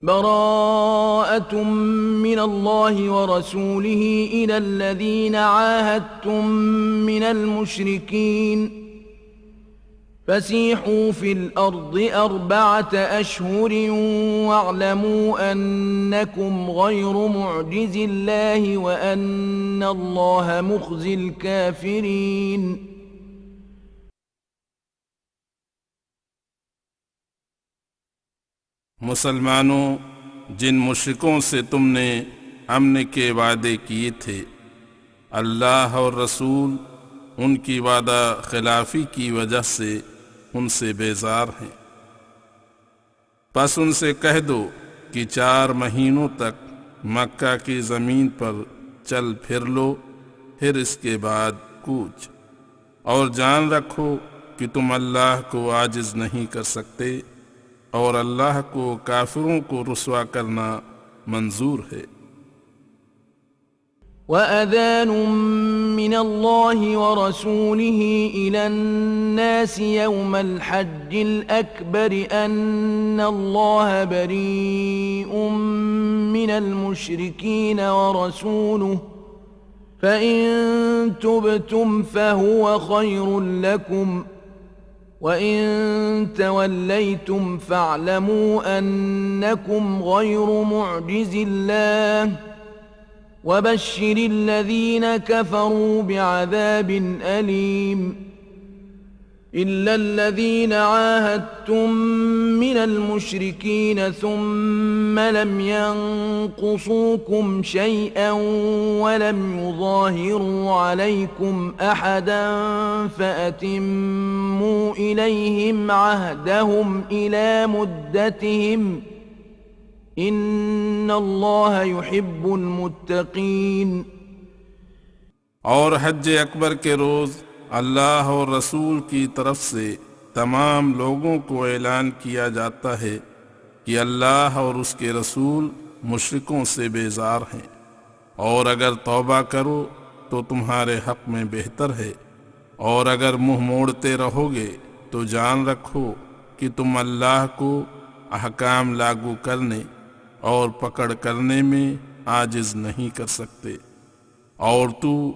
براءة من الله ورسوله إلى الذين عاهدتم من المشركين فسيحوا في الأرض 4 أشهر واعلموا أنكم غير معجز الله وأن الله مخزي الكافرين. मुसलमानों, जिन मुश्रिकों से तुमने अमन के वादे किए थे, अल्लाह और रसूल उनकी वादा खिलाफी की वजह से उनसे बेजार हैं। बस उनसे कह दो कि 4 महीनों तक मक्का की ज़मीन पर चल फिर लो, फिर इसके बाद कूच, और जान रखो कि तुम अल्लाह को आजिज नहीं कर सकते और अल्लाह को काफिरों को रुस्वा करना मंजूर है। وأذان من الله ورسوله إلى الناس يوم الحج الأكبر أن الله بريء من المشركين ورسوله فإن تبتم فهو خير لكم وإن توليتم فاعلموا أنكم غير معجز الله وبشر الذين كفروا بعذاب أليم. إلا الذين عاهدتم من المشركين ثم لم ينقصوكم شيئا ولم يظاهروا عليكم أحدا فأتموا إليهم عهدهم إلى مدتهم إن الله يحب المتقين. और हज अकबर के रोज़ अल्लाह और रसूल की तरफ से तमाम लोगों को ऐलान किया जाता है कि अल्लाह और उसके रसूल मुश्रिकों से बेजार हैं, और अगर तौबा करो तो तुम्हारे हक में बेहतर है, और अगर मुंह मोड़ते रहोगे तो जान रखो कि तुम अल्लाह को अहकाम लागू करने और पकड़ करने में आजिज नहीं कर सकते, और तू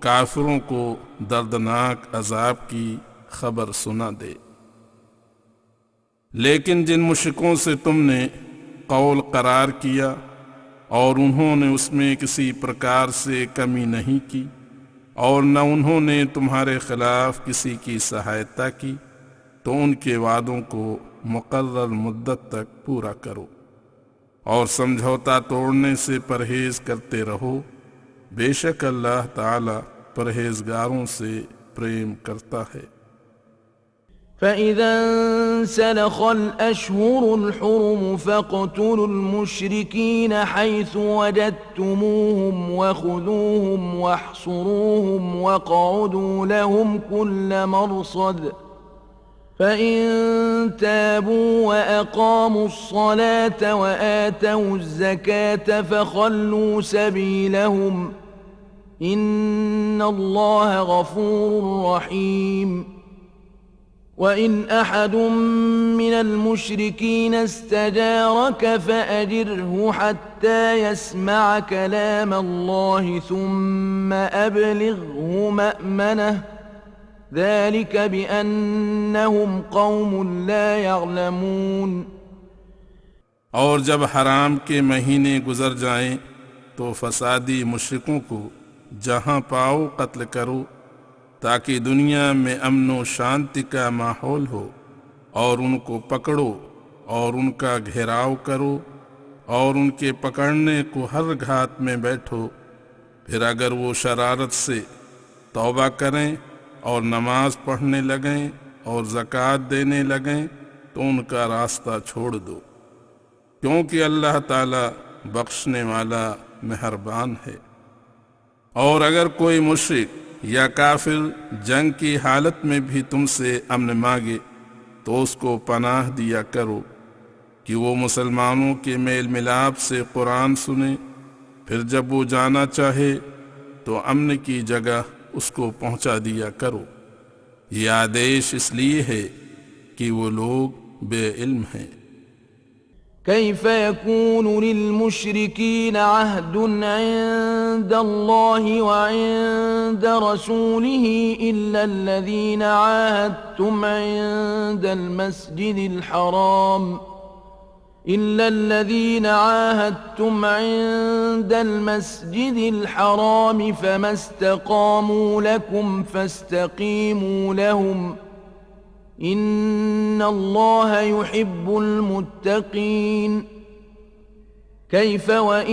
काफिरों को दर्दनाक अजाब की खबर सुना दे। लेकिन जिन मुश्रिकों से तुमने कौल करार किया और उन्होंने उसमें किसी प्रकार से कमी नहीं की और न उन्होंने तुम्हारे खिलाफ किसी की सहायता की, तो उनके वादों को मुकर्रर मुद्दत तक पूरा करो और समझौता तोड़ने से परहेज करते रहो। बेशक अल्लाह ताला परहेजगारों से प्रेम करता है। فإذا انسلخ الأشهر الحرم فاقتلوا المشركين حيث وجدتموهم وخذوهم واحصروهم واقعدوا لهم كل مرصد فإن تابوا وأقاموا الصلاة وآتوا الزكاة فخلوا سبيلهم إن الله غفور رحيم. وإن أحد من المشركين استجارك فأجره حتى يسمع كلام الله ثم أبلغه مأمنه ذلك بأنهم قوم لا يعلمون. और जब हराम के महीने गुजर जाएं तो फसादी मुश्रिकों को जहां पाओ कत्ल करो, ताकि दुनिया में अमन व शांति का माहौल हो, और उनको पकड़ो और उनका घेराव करो और उनके पकड़ने को हर घात में बैठो। फिर अगर वो शरारत से तौबा करें और नमाज पढ़ने लगें और ज़कात देने लगें तो उनका रास्ता छोड़ दो, क्योंकि अल्लाह ताला बख्शने वाला मेहरबान है। और अगर कोई मुश्रिक या काफिर जंग की हालत में भी तुमसे अमन मांगे तो उसको पनाह दिया करो कि वो मुसलमानों के मेल मिलाप से कुरान सुने। फिर जब वो जाना चाहे तो अमन की जगह उसको पहुंचा दिया करो। ये आदेश इसलिए है कि वो लोग बेइल्म हैं। كيف يكون للمشركين عهد عند الله وعند رسوله إلا الذين عاهدتم عند المسجد الحرام فما استقاموا لكم فاستقيموا لهم إن الله يحب المتقين كيف وإن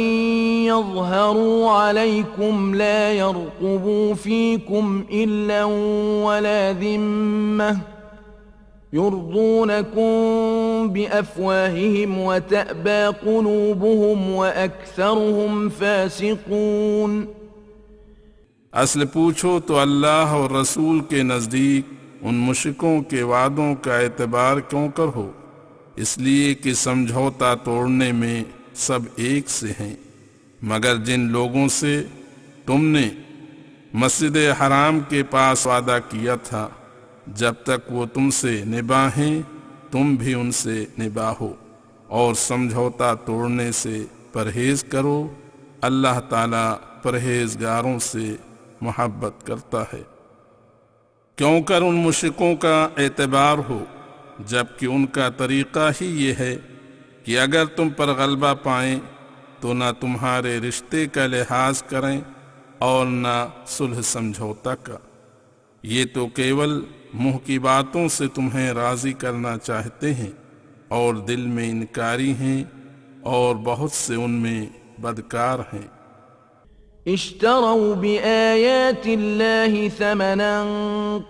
يظهروا عليكم لا يرقبوا فيكم إلا ولا ذمة يرضونكم بأفواههم وتأبى قلوبهم وأكثرهم فاسقون असल पूछो तो अल्लाह और रसूल के नज़दीक उन मुश्रिकों के वादों का एतबार क्यों करो, इसलिए कि समझौता तोड़ने में सब एक से हैं, मगर जिन लोगों से तुमने मस्जिद हराम के पास वादा किया था, जब तक वो तुमसे निभाएं तुम भी उनसे निभाओ और समझौता तोड़ने से परहेज करो। अल्लाह ताला परहेजगारों से मोहब्बत करता है। क्यों कर उन मुश्रिकों का एतबार हो, जबकि उनका तरीक़ा ही ये है कि अगर तुम पर गलबा पाएं तो ना तुम्हारे रिश्ते का लिहाज करें और ना सुलह समझौता का। ये तो केवल मुंह की बातों से तुम्हें राज़ी करना चाहते हैं और दिल में इनकारी हैं और बहुत से उनमें बदकार हैं। اشتروا بآيات الله ثمنا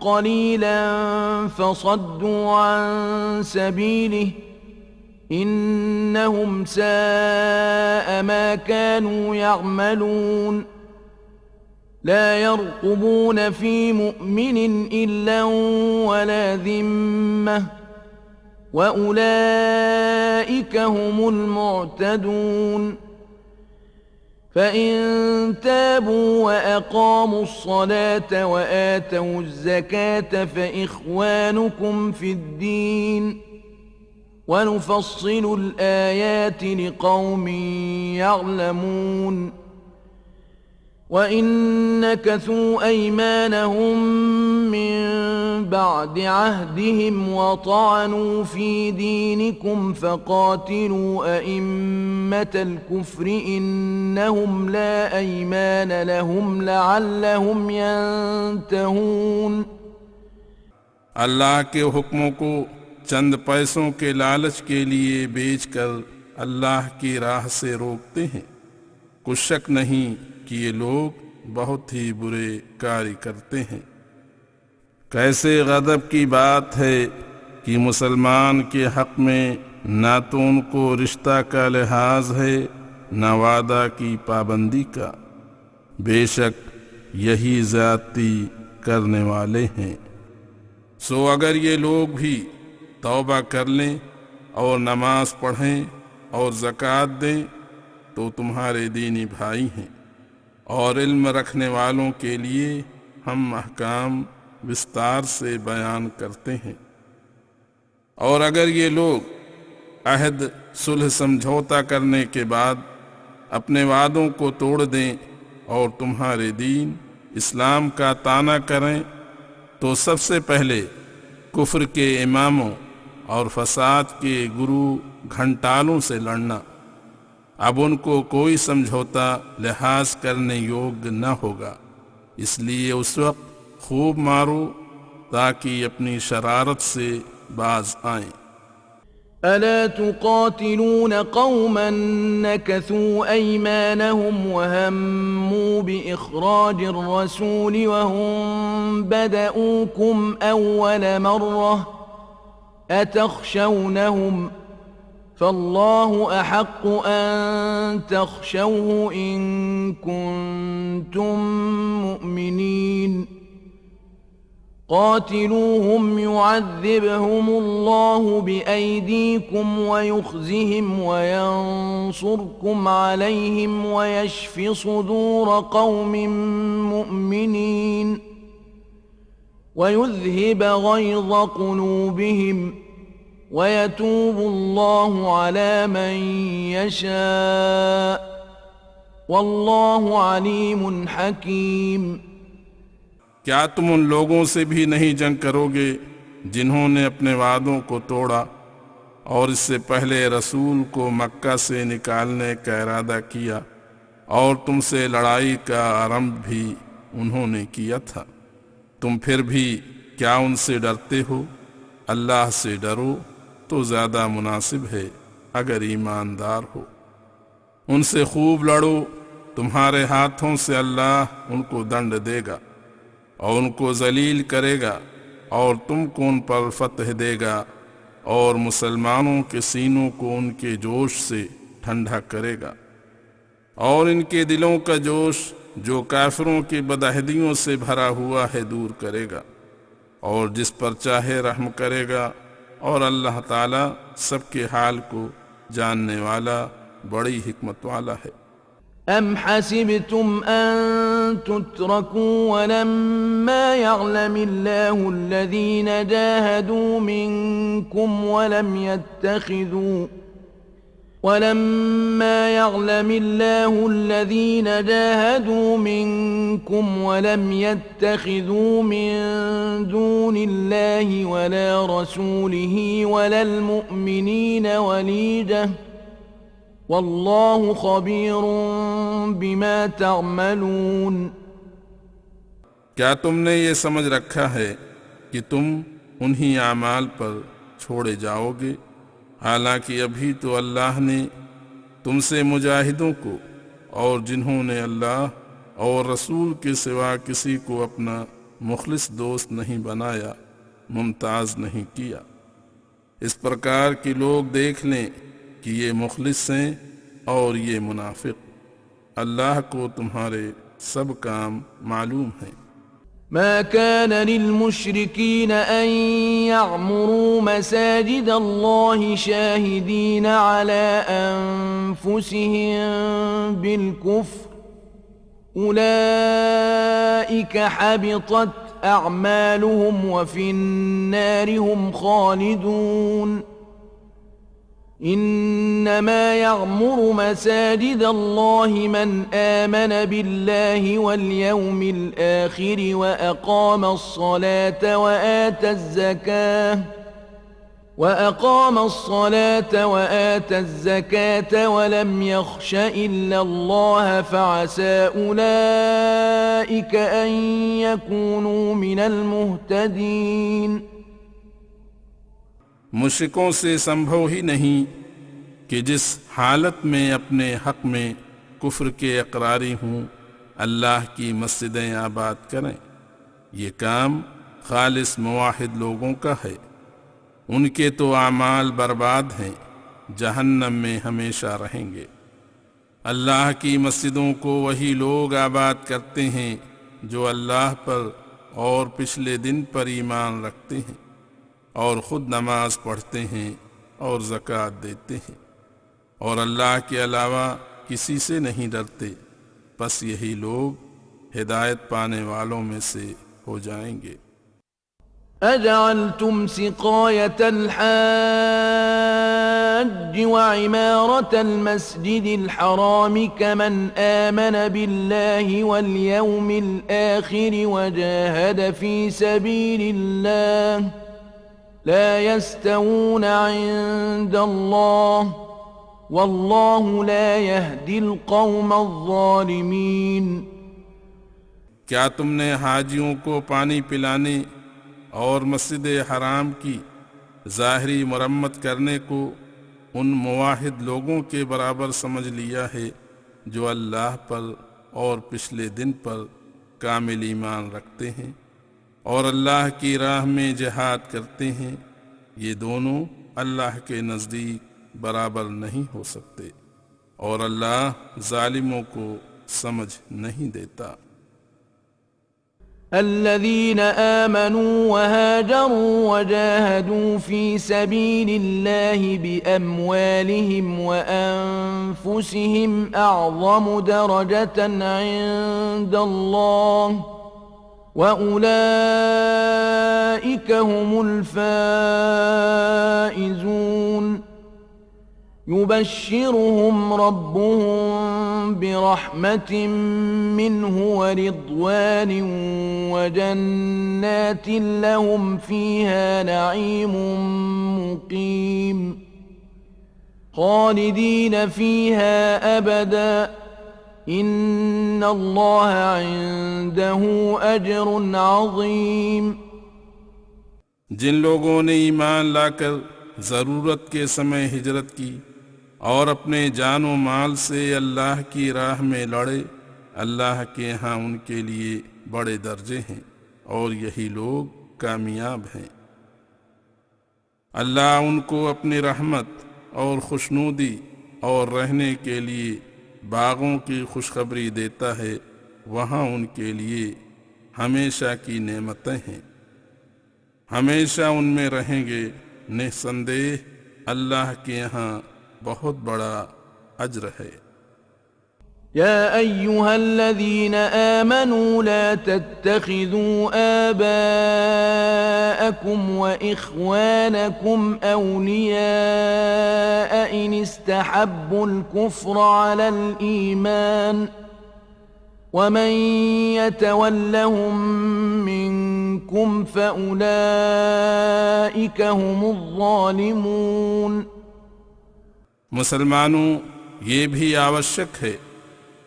قليلا فصدوا عن سبيله إنهم ساء ما كانوا يعملون لا يرقبون في مؤمن إلا ولا ذمة وأولئك هم المعتدون فإن تابوا وأقاموا الصلاة وآتوا الزكاة فإخوانكم في الدين ونفصل الآيات لقوم يعلمون وإن نكثوا أيمانهم من بعد عهدهم وطعنوا في دينكم فقاتلوا أئمة الكفر إنهم لا أيمان لهم لعلهم ينتهون। अल्लाह के हुक्मों को चंद पैसों के लालच के लिए बेचकर अल्लाह की राह से रोकते हैं। कुछ शक नहीं कि ये लोग बहुत ही बुरे कार्य करते हैं। कैसे गज़ब की बात है कि मुसलमान के हक़ में ना तो उनको रिश्ता का लिहाज है ना वादा की पाबंदी का। बेशक यही ज़्यादती करने वाले हैं। सो अगर ये लोग भी तौबा कर लें और नमाज पढ़ें और ज़कात दें तो तुम्हारे दीनी भाई हैं और इल्म रखने वालों के लिए हम अहकाम विस्तार से बयान करते हैं। और अगर ये लोग अहद सुलह समझौता करने के बाद अपने वादों को तोड़ दें और तुम्हारे दीन इस्लाम का ताना करें तो सबसे पहले कुफ्र के इमामों और फसाद के गुरु घंटालों से लड़ना। अब उनको कोई समझौता लिहाज करने योग्य न होगा, इसलिए उस वक्त खूब मारो ताकि अपनी शरारत से बाज आएं। ألا تقاتلون قوما نكثوا أيمانهم وهموا بإخراج الرسول وهم بدؤوكم أول مرة أتخشونهم فالله أحق أن تخشوه إن كنتم مؤمنين قاتلوهم يعذبهم الله بأيديكم ويخزهم وينصركم عليهم ويشف صدور قوم مؤمنين ويذهب غيظ قلوبهم वयतूब अल्लाहु अला मन यशा वल्लाहु अलीमुन हकीम। क्या तुम उन लोगों से भी नहीं जंग करोगे जिन्होंने अपने वादों को तोड़ा और इससे पहले रसूल को मक्का से निकालने का इरादा किया और तुमसे लड़ाई का आरंभ भी उन्होंने किया था। तुम फिर भी क्या उनसे डरते हो? अल्लाह से डरो तो ज़्यादा मुनासिब है अगर ईमानदार हो। उनसे खूब लड़ो, तुम्हारे हाथों से अल्लाह उनको दंड देगा और उनको जलील करेगा और तुमको उन पर फतह देगा और मुसलमानों के सीनों को उनके जोश से ठंडा करेगा और इनके दिलों का जोश जो काफिरों की बदअहदियों से भरा हुआ है दूर करेगा और जिस पर चाहे रहम करेगा और अल्लाह ताला सबके हाल को जानने वाला बड़ी हिकमत वाला है। अम हसिबतुम अन तुत्रकू वलम्मा यअलमिल्लाहु अल्लज़ीना जाहदू मिनकुम वलम्मा यअलमिल्लाहु अल्लज़ीना जाहदू मिनकुम वलम यत्तखिज़ू मिन दूनिल्लाहि वला रसूलिही वलल मुअमिनीना वलीजा वल्लाहु खबीरुम बिमा तअमलून। क्या तुमने ये समझ रखा है कि तुम उन्हीं आमाल पर छोड़े जाओगे? हालांकि अभी तो अल्लाह ने तुमसे मुजाहिदों को और जिन्होंने अल्लाह और रसूल के सिवा किसी को अपना मुखलिस दोस्त नहीं बनाया मुमताज नहीं किया। इस प्रकार के लोग देख लें कि ये मुखलिस हैं और ये मुनाफिक। अल्लाह को तुम्हारे सब काम मालूम हैं। ما كان للمشركين أن يعمروا مساجد الله شاهدين على أنفسهم بالكفر أولئك حبطت أعمالهم وفي النار هم خالدون إنما يعمر مساجد الله من آمن بالله واليوم الآخر وأقام الصلاة وآتى الزكاة ولم يخش إلا الله فعسى أولئك أن يكونوا من المهتدين। मुश्रिकों से संभव ही नहीं कि जिस हालत में अपने हक में कुफ्र के अकरारी हूँ अल्लाह की मस्जिदें आबाद करें। ये काम खालिस मुवाहिद लोगों का है। उनके तो आमाल बर्बाद हैं, जहन्नम में हमेशा रहेंगे। अल्लाह की मस्जिदों को वही लोग आबाद करते हैं जो अल्लाह पर और पिछले दिन पर ईमान रखते हैं और ख़ुद नमाज पढ़ते हैं और ज़कात देते हैं और अल्लाह के अलावा किसी से नहीं डरते। बस यही लोग हिदायत पाने वालों में से हो जाएंगे। अजअलतुम सिकायतल हाज्ज वइमारतल मस्जिदिल हराम कमन आमन बिल्लाहि वल यौमिल आखिर वजाहद फी सबीलिल्लाह ला यस्तवून इंदल्लाह वल्लाहु ला यहदिल कौमल ज़ालिमीन। क्या तुमने हाजियों को पानी पिलाने और मस्जिद हराम की ज़ाहिरी मरम्मत करने को उन मुवाहिद लोगों के बराबर समझ लिया है जो अल्लाह पर और पिछले दिन पर कामिल ईमान रखते हैं और अल्लाह की राह में जिहाद करते हैं? ये दोनों अल्लाह के नज़दीक बराबर नहीं हो सकते और अल्लाह जालिमों को समझ नहीं देता। الذين آمنوا وهاجروا وجاهدوا في سبيل الله بأموالهم وأنفسهم أعظم درجة عند الله وأولئك هم الفائزون يبشرهم ربهم برحمة منه ورضوان وجنات لهم فيها نعيم مقيم خالدين فيها أبدا إن الله عنده أجر عظيم। जिन लोगों ने ईमान लाकर ज़रूरत के समय हिजरत की और अपने जानो माल से अल्लाह की राह में लड़े, अल्लाह के यहाँ उनके लिए बड़े दर्जे हैं और यही लोग कामयाब हैं। अल्लाह उनको अपनी रहमत और खुशनुदी और रहने के लिए बागों की खुशखबरी देता है, वहाँ उनके लिए हमेशा की नेमतें हैं, हमेशा उनमें रहेंगे। निस्संदेह अल्लाह के यहाँ बहुत बड़ा अज्र है। يا أيها الذين آمنوا لا تتخذوا آباءكم وإخوانكم أولياء إن استحبوا الكفر على الإيمان ومن يتولهم منكم فأولئك هم الظالمون। मुसलमानों, ये भी आवश्यक है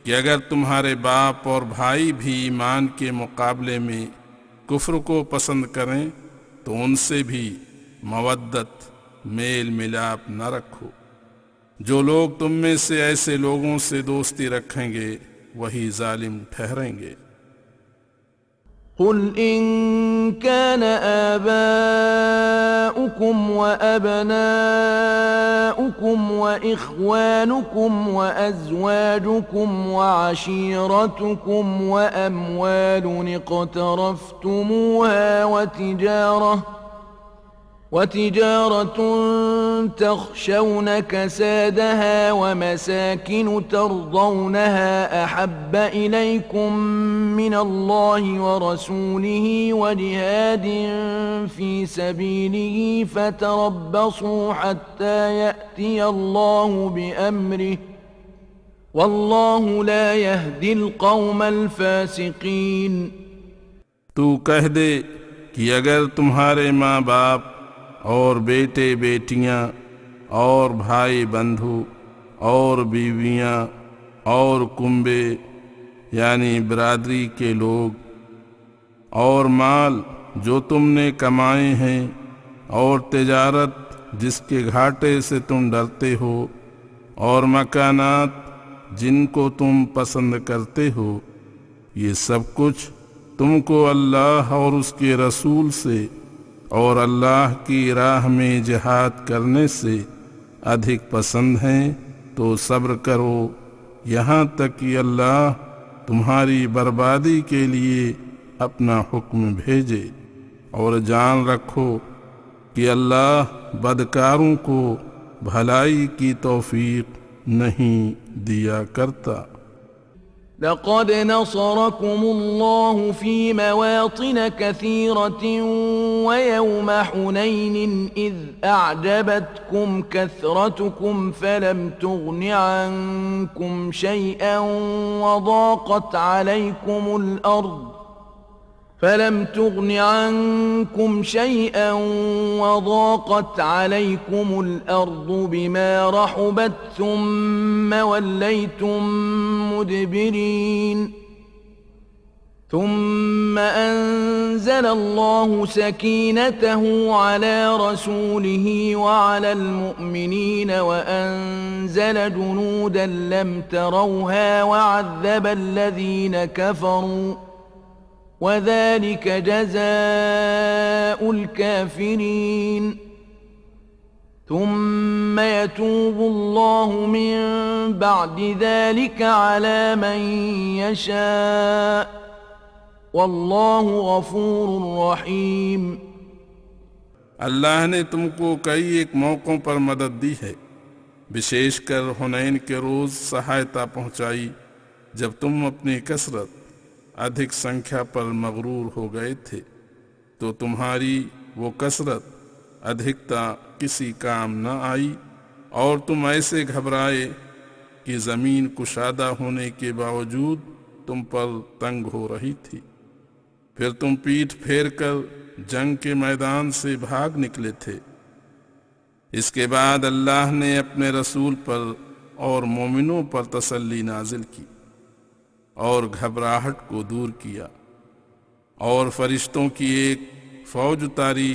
कि अगर तुम्हारे बाप और भाई भी ईमान के मुकाबले में कुफ्र को पसंद करें तो उनसे भी मवद्दत मेल मिलाप न रखो। जो लोग तुम में से ऐसे लोगों से दोस्ती रखेंगे वही जालिम ठहरेंगे। قل إن كان آباؤكم وأبناؤكم وإخوانكم وأزواجكم وعشيرتكم وأموال اقترفتموها وتجارة تخشون كسادها ومساكن ترضونها أحب إليكم من الله ورسوله وجهاد في سبيله فتربصوا حتى يأتي الله بأمره والله لا يهدي القوم الفاسقين। तू कह दे कि अगर तुम्हारे माँ बाप और बेटे बेटियां और भाई बंधु और बीवियां और कुंबे यानी बिरादरी के लोग और माल जो तुमने कमाए हैं और तिजारत जिसके घाटे से तुम डरते हो और मकानात जिनको तुम पसंद करते हो, ये सब कुछ तुमको अल्लाह और उसके रसूल से और अल्लाह की राह में जिहाद करने से अधिक पसंद हैं, तो सब्र करो यहाँ तक कि अल्लाह तुम्हारी बर्बादी के लिए अपना हुक्म भेजे। और जान रखो कि अल्लाह बदकारों को भलाई की तौफीक नहीं दिया करता। لقد نصركم الله في مواطن كثيرة ويوم حنين إذ أعجبتكم كثرتكم فلم تغن عنكم شيئا وضاقت عليكم الأرض بما رحبت ثم وليتم مدبرين ثم أنزل الله سكينته على رسوله وعلى المؤمنين وأنزل جنودا لم تروها وعذب الذين كفروا وذلك جزاء الكافرين ثم يتوب الله من بعد ذلك على من يشاء والله गफूर रहीम। अल्लाह ने तुमको कई एक मौक़ों पर मदद दी है, विशेषकर हुनैन के रोज़ सहायता पहुँचाई जब तुम अपनी कसरत अधिक संख्या पर मगरूर हो गए थे, तो तुम्हारी वो कसरत अधिकता किसी काम न आई और तुम ऐसे घबराए कि ज़मीन कुशादा होने के बावजूद तुम पर तंग हो रही थी। फिर तुम पीठ फेर कर जंग के मैदान से भाग निकले थे। इसके बाद अल्लाह ने अपने रसूल पर और मोमिनों पर तसल्ली नाजिल की और घबराहट को दूर किया और फरिश्तों की एक फौज उतारी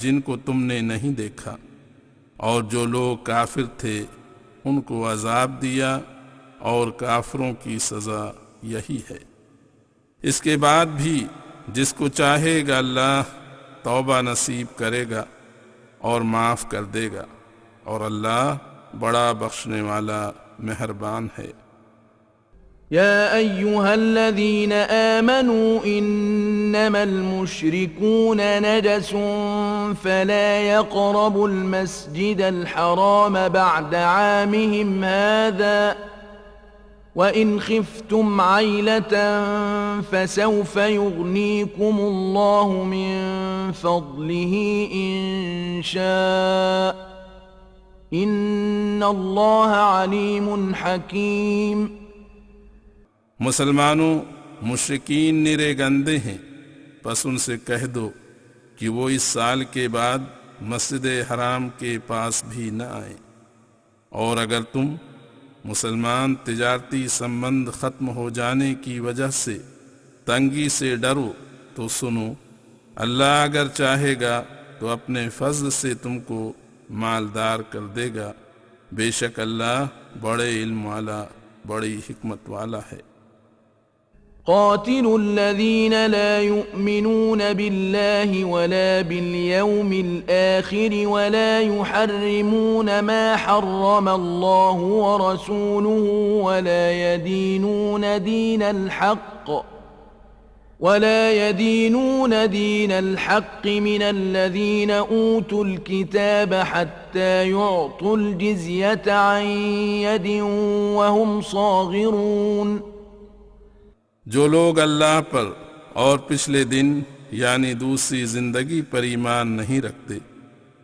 जिनको तुमने नहीं देखा, और जो लोग काफिर थे उनको अजाब दिया और काफिरों की सजा यही है। इसके बाद भी जिसको चाहेगा अल्लाह तौबा नसीब करेगा और माफ कर देगा, और अल्लाह बड़ा बख्शने वाला मेहरबान है। يا أيها الذين آمنوا إنما المشركون نجس فلا يقربوا المسجد الحرام بعد عامهم هذا وإن خفتم عيلة فسوف يغنيكم الله من فضله إن شاء إن الله عليم حكيم। मुसलमानों, मुशरिकीन निरे गंदे हैं, बस उनसे कह दो कि वो इस साल के बाद मस्जिद हराम के पास भी न आए, और अगर तुम मुसलमान तिजारती संबंध खत्म हो जाने की वजह से तंगी से डरो तो सुनो, अल्लाह अगर चाहेगा तो अपने फजल से तुमको मालदार कर देगा। बेशक अल्लाह बड़े इल्म वाला, बड़ी हिकमत वाला है। قاتلوا الذين لا يؤمنون بالله ولا باليوم الآخر ولا يحرمون ما حرم الله ورسوله ولا يدينون دين الحق من الذين أوتوا الكتاب حتى يعطوا الجزية عن يد وهم صاغرون। जो लोग अल्लाह पर और पिछले दिन यानी दूसरी जिंदगी पर ईमान नहीं रखते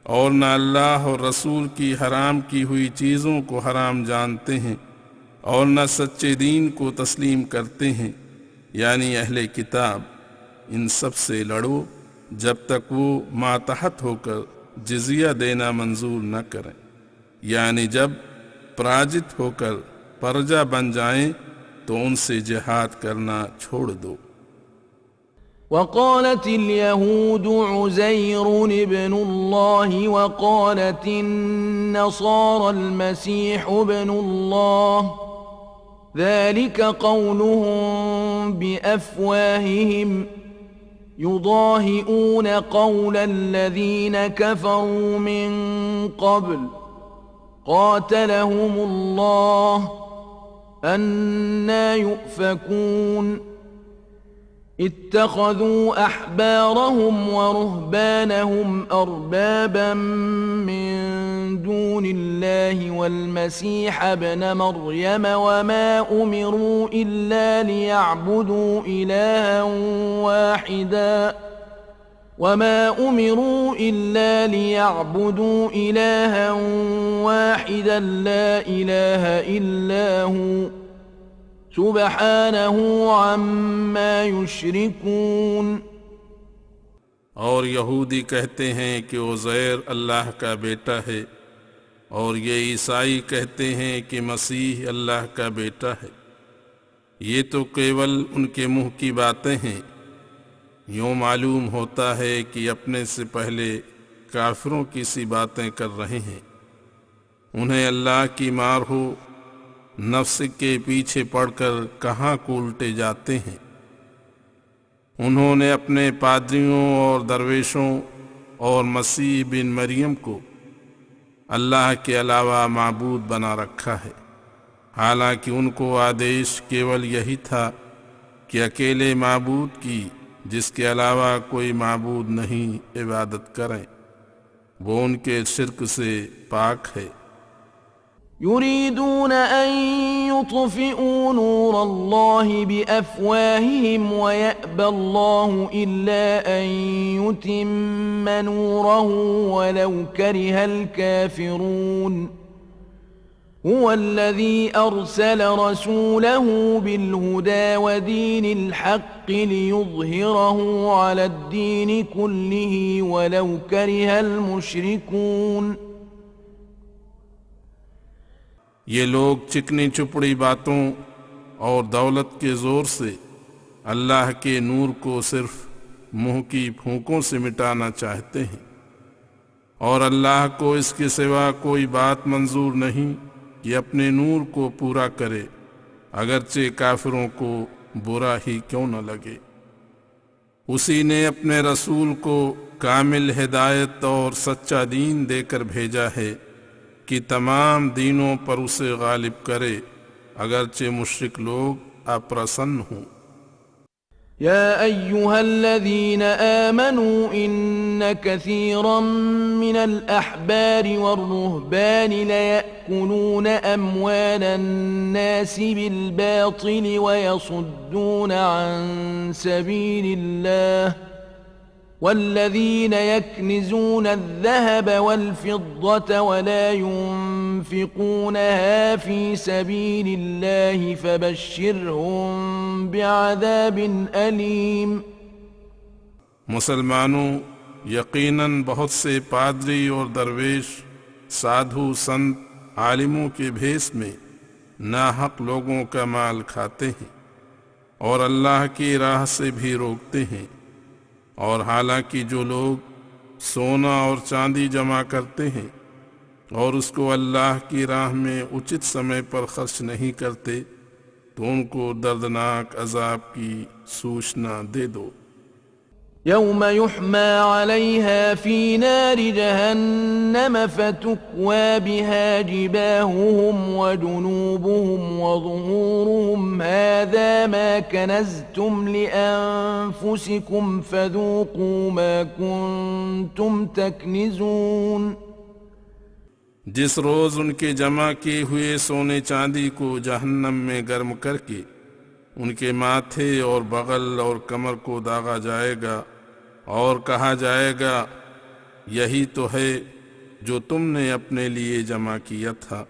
और न अल्लाह और रसूल की हराम की हुई चीज़ों को हराम जानते हैं और न सच्चे दीन को तस्लीम करते हैं यानी अहले किताब, इन सब से लड़ो जब तक वो मातहत होकर जिजिया देना मंजूर न करें, यानी जब पराजित होकर परजा बन जाएं तो उनसे जिहाद करना छोड़ दो। وقالت اليهود عزير ابن الله وقالت النصارى المسيح ابن الله ذلك قولهم بأفواههم يضاهئون قول الذين كفروا من قبل قاتلهم الله أنى يؤفكون اتخذوا أحبارهم ورهبانهم أربابا من دون الله والمسيح ابن مريم وما أمروا إلا ليعبدوا إلها واحدا لا إله إلا هو सुबहानहू अम्मा युश्रिकून। और यहूदी कहते हैं कि उज़ैर अल्लाह का बेटा है, और ये ईसाई कहते हैं कि मसीह अल्लाह का बेटा है। ये तो केवल उनके मुंह की बातें हैं। यूँ मालूम होता है कि अपने से पहले काफिरों की सी बातें कर रहे हैं। उन्हें अल्लाह की मार हो, नफ्स के पीछे पड़कर कहाँ को उल्टे जाते हैं। उन्होंने अपने पादरियों और दरवेशों और मसीह बिन मरियम को अल्लाह के अलावा माबूद बना रखा है, हालांकि उनको आदेश केवल यही था कि अकेले माबूद की, जिसके अलावा कोई माबूद नहीं, इबादत करें। वो उनके शिर्क से पाक है। يريدون أن يطفئوا نور الله بأفواههم ويأبى الله إلا أن يتم نوره ولو كره الكافرون هو الذي أرسل رسوله بالهدى ودين الحق ليظهره على الدين كله ولو كره المشركون। ये लोग चिकनी चुपड़ी बातों और दौलत के जोर से अल्लाह के नूर को सिर्फ मुंह की फूंकों से मिटाना चाहते हैं और अल्लाह को इसके सिवा कोई बात मंजूर नहीं कि अपने नूर को पूरा करे, अगरचे काफिरों को बुरा ही क्यों न लगे। उसी ने अपने रसूल को कामिल हिदायत और सच्चा दीन देकर भेजा है कि तमाम दीनों पर उसे गालिब करे, अगरचे मुश्रिक लोग अप्रसन्न हों। يا أيها الذين آمنوا إن كثيرا من الأحبار والرهبان ليأكلون أموال الناس بالباطل ويصدون عن سبيل الله والذين يكنزون الذهب والفضة ولا ينفقونها في سبيل الله فبشرهم بعذاب أليم। मुसलमानों, यकीनन बहुत से पादरी और दरवेश साधु संत आलिमों के भेष में नाहक लोगों का माल खाते हैं और अल्लाह की राह से भी रोकते हैं, और हालांकि जो लोग सोना और चांदी जमा करते हैं और उसको अल्लाह की राह में उचित समय पर खर्च नहीं करते तो उनको दर्दनाक अजाब की सूचना दे दो। يوم يحمى عليها في نار جهنم فتكوى بها جباههم وجنوبهم وظهورهم هذا ما كنزتم لأنفسكم فذوقوا ما كنتم تكنزون। जिस रोज उनके जमा किए हुए सोने चांदी को जहन्नम में गर्म करके उनके माथे और बगल और कमर को दागा जाएगा और कहा जाएगा, यही तो है जो तुमने अपने लिए जमा किया था,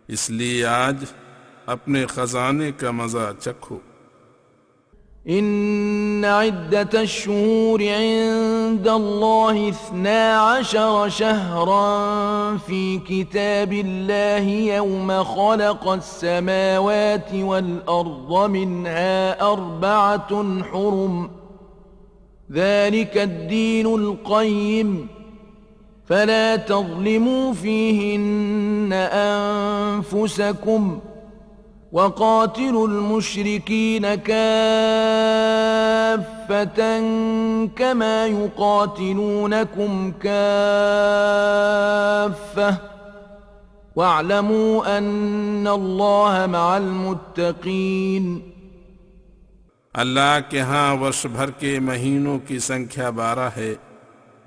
इसलिए आज अपने खजाने का मजा चखो। إن عدة الشهور عند الله 12 شهرا في كتاب الله يوم خلق السماوات والأرض منها 4 حرم ذلك الدين القيم فلا تظلموا فيهن أنفسكم وقاتلوا المشركين كافة كما يقاتلونكم كافة واعلموا أن الله مع المتقين। अल्लाह के यहाँ वर्ष भर के महीनों की संख्या 12 है।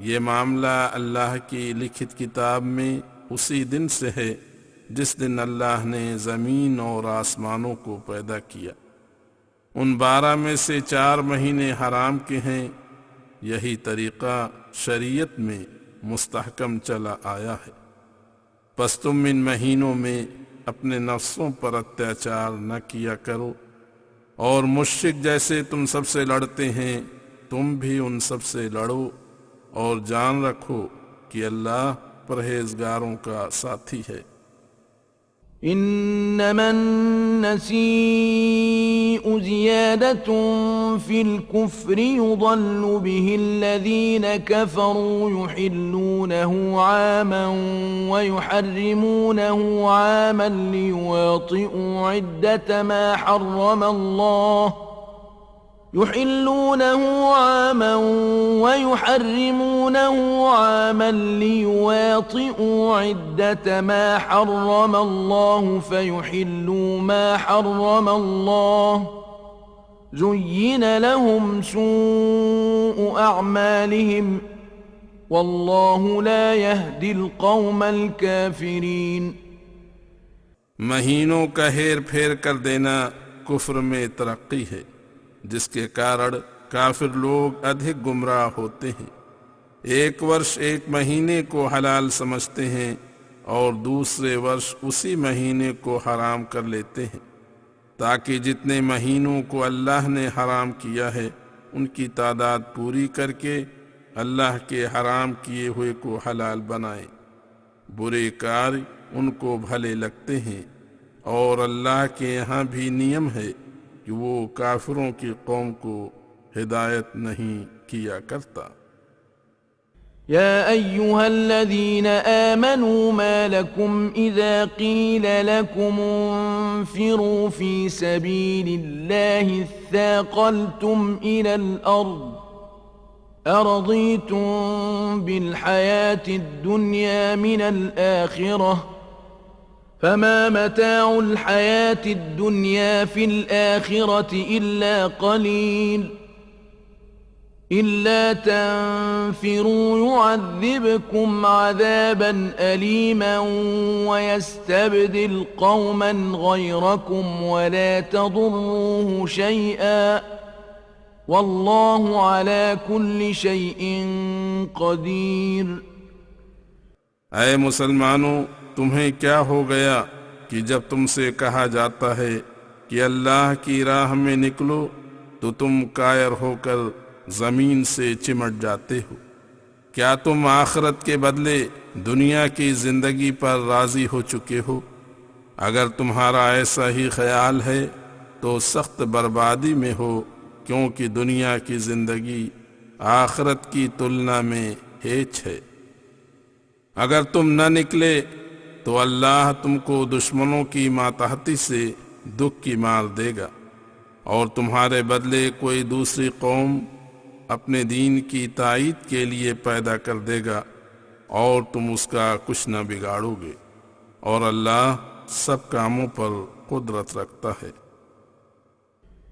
ये मामला अल्लाह की लिखित किताब में उसी दिन से है जिस दिन अल्लाह ने ज़मीन और आसमानों को पैदा किया। उन 12 में से 4 महीने हराम के हैं। यही तरीक़ा शरीयत में मुस्तहकम चला आया है। बस तुम इन महीनों में अपने नफ्सों पर अत्याचार न किया करो, और मुश्रिक जैसे तुम सबसे लड़ते हैं तुम भी उन सबसे लड़ो, और जान रखो कि अल्लाह परहेजगारों का साथी है। إنما النسيء زيادة في الكفر يضل به الذين كفروا يحلونه عاما ويحرمونه عاما ليواطئوا عدة ما حرم الله يحلونه عاما ويحرمونه عاما ليواطئوا عدة ما حرم الله فيحلوا ما حرم الله زين لهم سوء أعمالهم والله لا يهدي القوم الكافرين। महीनों का हेर फेर कर देना कुफ्र में तरक्की है, जिसके कारण काफिर लोग अधिक गुमराह होते हैं। एक वर्ष एक महीने को हलाल समझते हैं और दूसरे वर्ष उसी महीने को हराम कर लेते हैं, ताकि जितने महीनों को अल्लाह ने हराम किया है उनकी तादाद पूरी करके अल्लाह के हराम किए हुए को हलाल बनाए। बुरे कार्य उनको भले लगते हैं और अल्लाह के यहाँ भी नियम है कि वो काफिरों की कौम को हिदायत नहीं किया करता। يا أيها الذين آمنوا ما لكم إذا قيل لكم انفروا في سبيل الله اثاقلتم إلى الأرض أرضيتم بالحياة الدنيا من الآخرة فما متاع الحياة الدنيا في الآخرة إلا قليل إلا تنفروا يعذبكم عذابا أليما ويستبدل قوما غيركم ولا تضروه شيئا والله على كل شيء قدير। ऐ मुसलमानों, तुम्हें क्या हो गया कि जब तुमसे कहा जाता है कि अल्लाह की राह में निकलो तो तुम कायर होकर जमीन से चिमट जाते हो? क्या तुम आखिरत के बदले दुनिया की जिंदगी पर राजी हो चुके हो? अगर तुम्हारा ऐसा ही ख्याल है तो सख्त बर्बादी में हो, क्योंकि दुनिया की जिंदगी आखिरत की तुलना में हेच है। अगर तुम न निकले तो अल्लाह तुमको दुश्मनों की मातहती से दुख की मार देगा और तुम्हारे बदले कोई दूसरी कौम अपने दीन की ताईद के लिए पैदा कर देगा और तुम उसका कुछ न बिगाड़ोगे, और अल्लाह सब कामों पर कुदरत रखता है।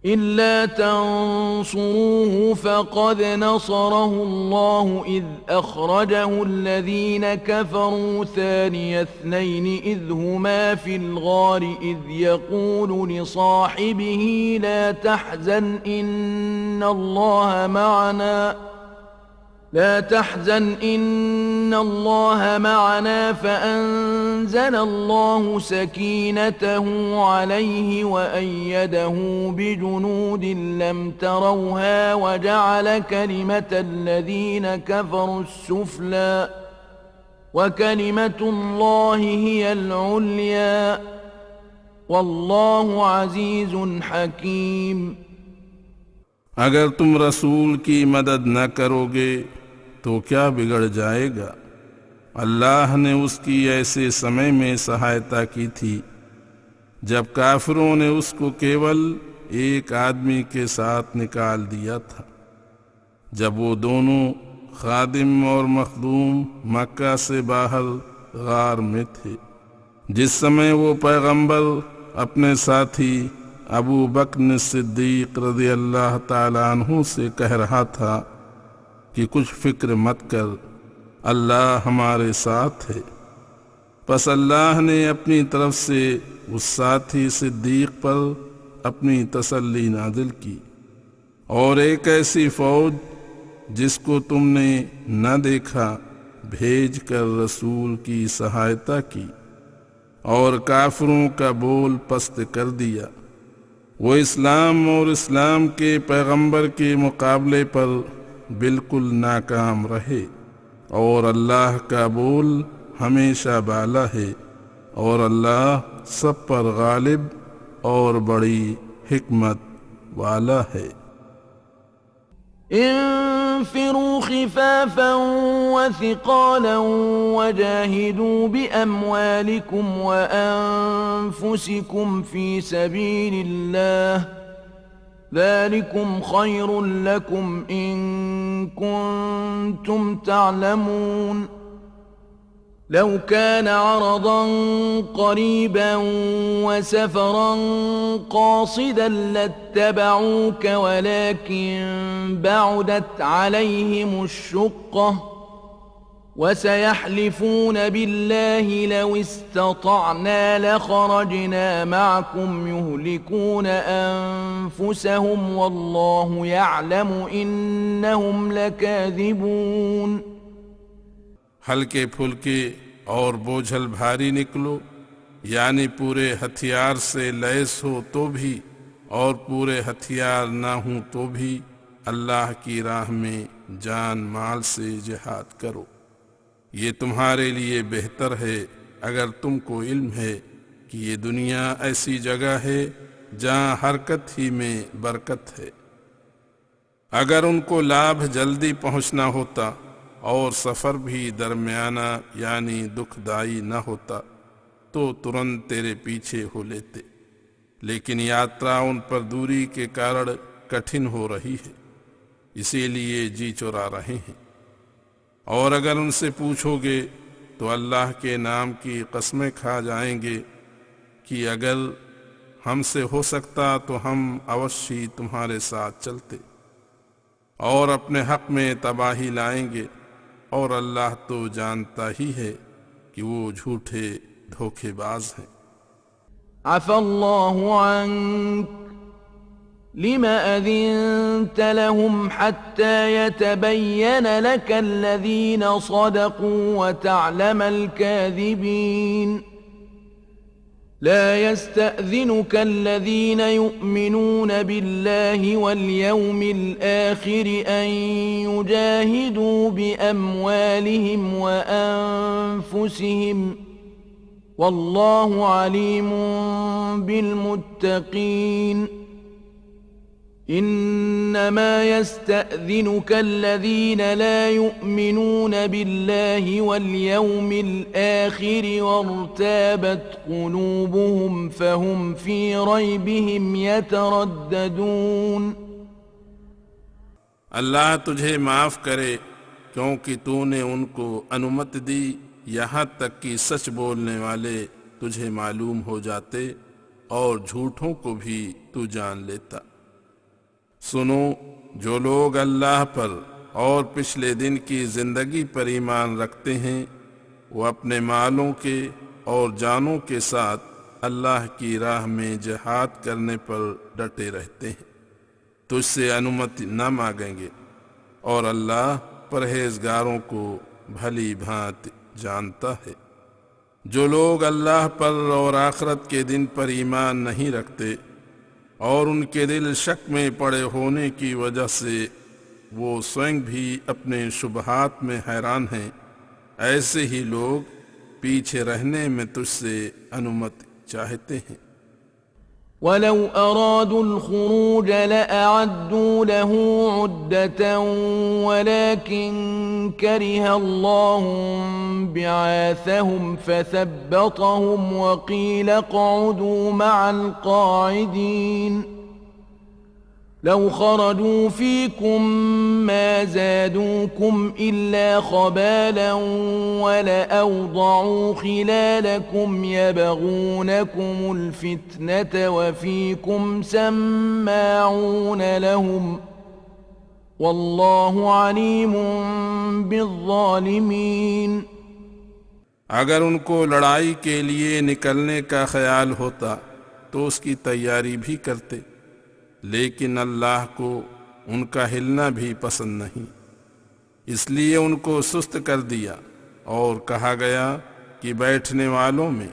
إلا تنصروه فقد نصره الله إذ أخرجه الذين كفروا ثاني اثنين إذ هما في الغار إذ يقول لصاحبه لا تحزن إن الله معنا فأنزل الله سكينته عليه وأيده بجنود لم تروها وجعل كلمة الذين كفروا السفلى وكلمة الله هي العليا والله عزيز حكيم। अगर तुम रसूल की मदद न करोगे तो क्या बिगड़ जाएगा? अल्लाह ने उसकी ऐसे समय में सहायता की थी जब काफिरों ने उसको केवल एक आदमी के साथ निकाल दिया था, जब वो दोनों खादिम और मखदूम मक्का से बाहर गार में थे। जिस समय वो पैगंबर अपने साथी अबू बकर सिद्दीक रज़ी अल्लाह ताला अन्हु से कह रहा था कि कुछ फिक्र मत कर, अल्लाह हमारे साथ है, बस अल्लाह ने अपनी तरफ से उस साथी सिद्दीक पर अपनी तसल्ली नाजिल की और एक ऐसी फौज जिसको तुमने न देखा भेज कर रसूल की सहायता की और काफिरों का बोल पस्त कर दिया। वो इस्लाम और इस्लाम के पैगंबर के मुकाबले पर बिल्कुल नाकाम रहे और अल्लाह का बोल हमेशा बाला है और अल्लाह सब पर गालिब और बड़ी हिकमत वाला है। انفروا خفافا وثقالا وجاهدوا بأموالكم وأنفسكم في سبيل الله ذلكم خير لكم إن كنتم تعلمون لو كان عرضا قريبا وسفرا قاصدا لاتبعوك ولكن بعدت عليهم الشقة وسيحلفون بالله لو استطعنا لخرجنا معكم يهلكون أنفسهم والله يعلم إنهم لكاذبون। हल्के फुल्के और बोझल भारी निकलो, यानी पूरे हथियार से लैस हो तो भी और पूरे हथियार ना हो तो भी अल्लाह की राह में जान माल से जिहाद करो। ये तुम्हारे लिए बेहतर है अगर तुमको इल्म है कि ये दुनिया ऐसी जगह है जहाँ हरकत ही में बरकत है। अगर उनको लाभ जल्दी पहुँचना होता और सफ़र भी दरमियाना यानी दुखदाई न होता तो तुरंत तेरे पीछे हो लेते, लेकिन यात्रा उन पर दूरी के कारण कठिन हो रही है, इसीलिए जी चुरा रहे हैं। और अगर उनसे पूछोगे तो अल्लाह के नाम की कसमें खा जाएंगे कि अगर हमसे हो सकता तो हम अवश्य तुम्हारे साथ चलते, और अपने हक में तबाही लाएंगे, और अल्लाह तो जानता ही है कि वो झूठे धोखेबाज हैं। अफ़ल्लाहु अन्क लिमा अज़िनत लहुम हत्ता यतबय्यन लकल्लज़ीन सदक़ू व तअलमल काज़िबीन। لا يستأذنك الذين يؤمنون بالله واليوم الآخر أن يجاهدوا بأموالهم وأنفسهم والله عليم بالمتقين. إنما يستأذنك الذين لا يؤمنون بالله واليوم الآخر وارتابت قلوبهم فهم في ريبهم يترددون। अल्लाह तुझे माफ़ करे क्योंकि तूने उनको अनुमति दी यहाँ तक कि सच बोलने वाले तुझे मालूम हो जाते और झूठों को भी तू जान लेता। सुनो, जो लोग अल्लाह पर और पिछले दिन की जिंदगी पर ईमान रखते हैं वो अपने मालों के और जानों के साथ अल्लाह की राह में जिहाद करने पर डटे रहते हैं, तुझसे अनुमति न मांगेंगे, और अल्लाह परहेजगारों को भली भांति जानता है। जो लोग अल्लाह पर और आखिरत के दिन पर ईमान नहीं रखते और उनके दिल शक में पड़े होने की वजह से वो स्वयं भी अपने शुबहात में हैरान हैं, ऐसे ही लोग पीछे रहने में तुझसे अनुमति चाहते हैं। वलौ अरादुल खुरूज लअअद्दू लहू उद्दतन वलाकिन करिहा अल्लाहुम बिआसहुम फसब्बतहुम वक़ील क़अदू मअल क़ाइदीन। लौ खरजू फीकुम मा ज़ादूकुम इल्ला ख़बालन वलअवضعू खिलालकुम यबगूनकुमुल फित्नत वफीकुम सम्माऊन लहुम वल्लाहु अलीमुम बिज़्ज़ालिमीन। अगर उनको लड़ाई के लिए निकलने का ख्याल होता तो उसकी तैयारी भी करते, लेकिन अल्लाह को उनका हिलना भी पसंद नहीं, इसलिए उनको सुस्त कर दिया और कहा गया कि बैठने वालों में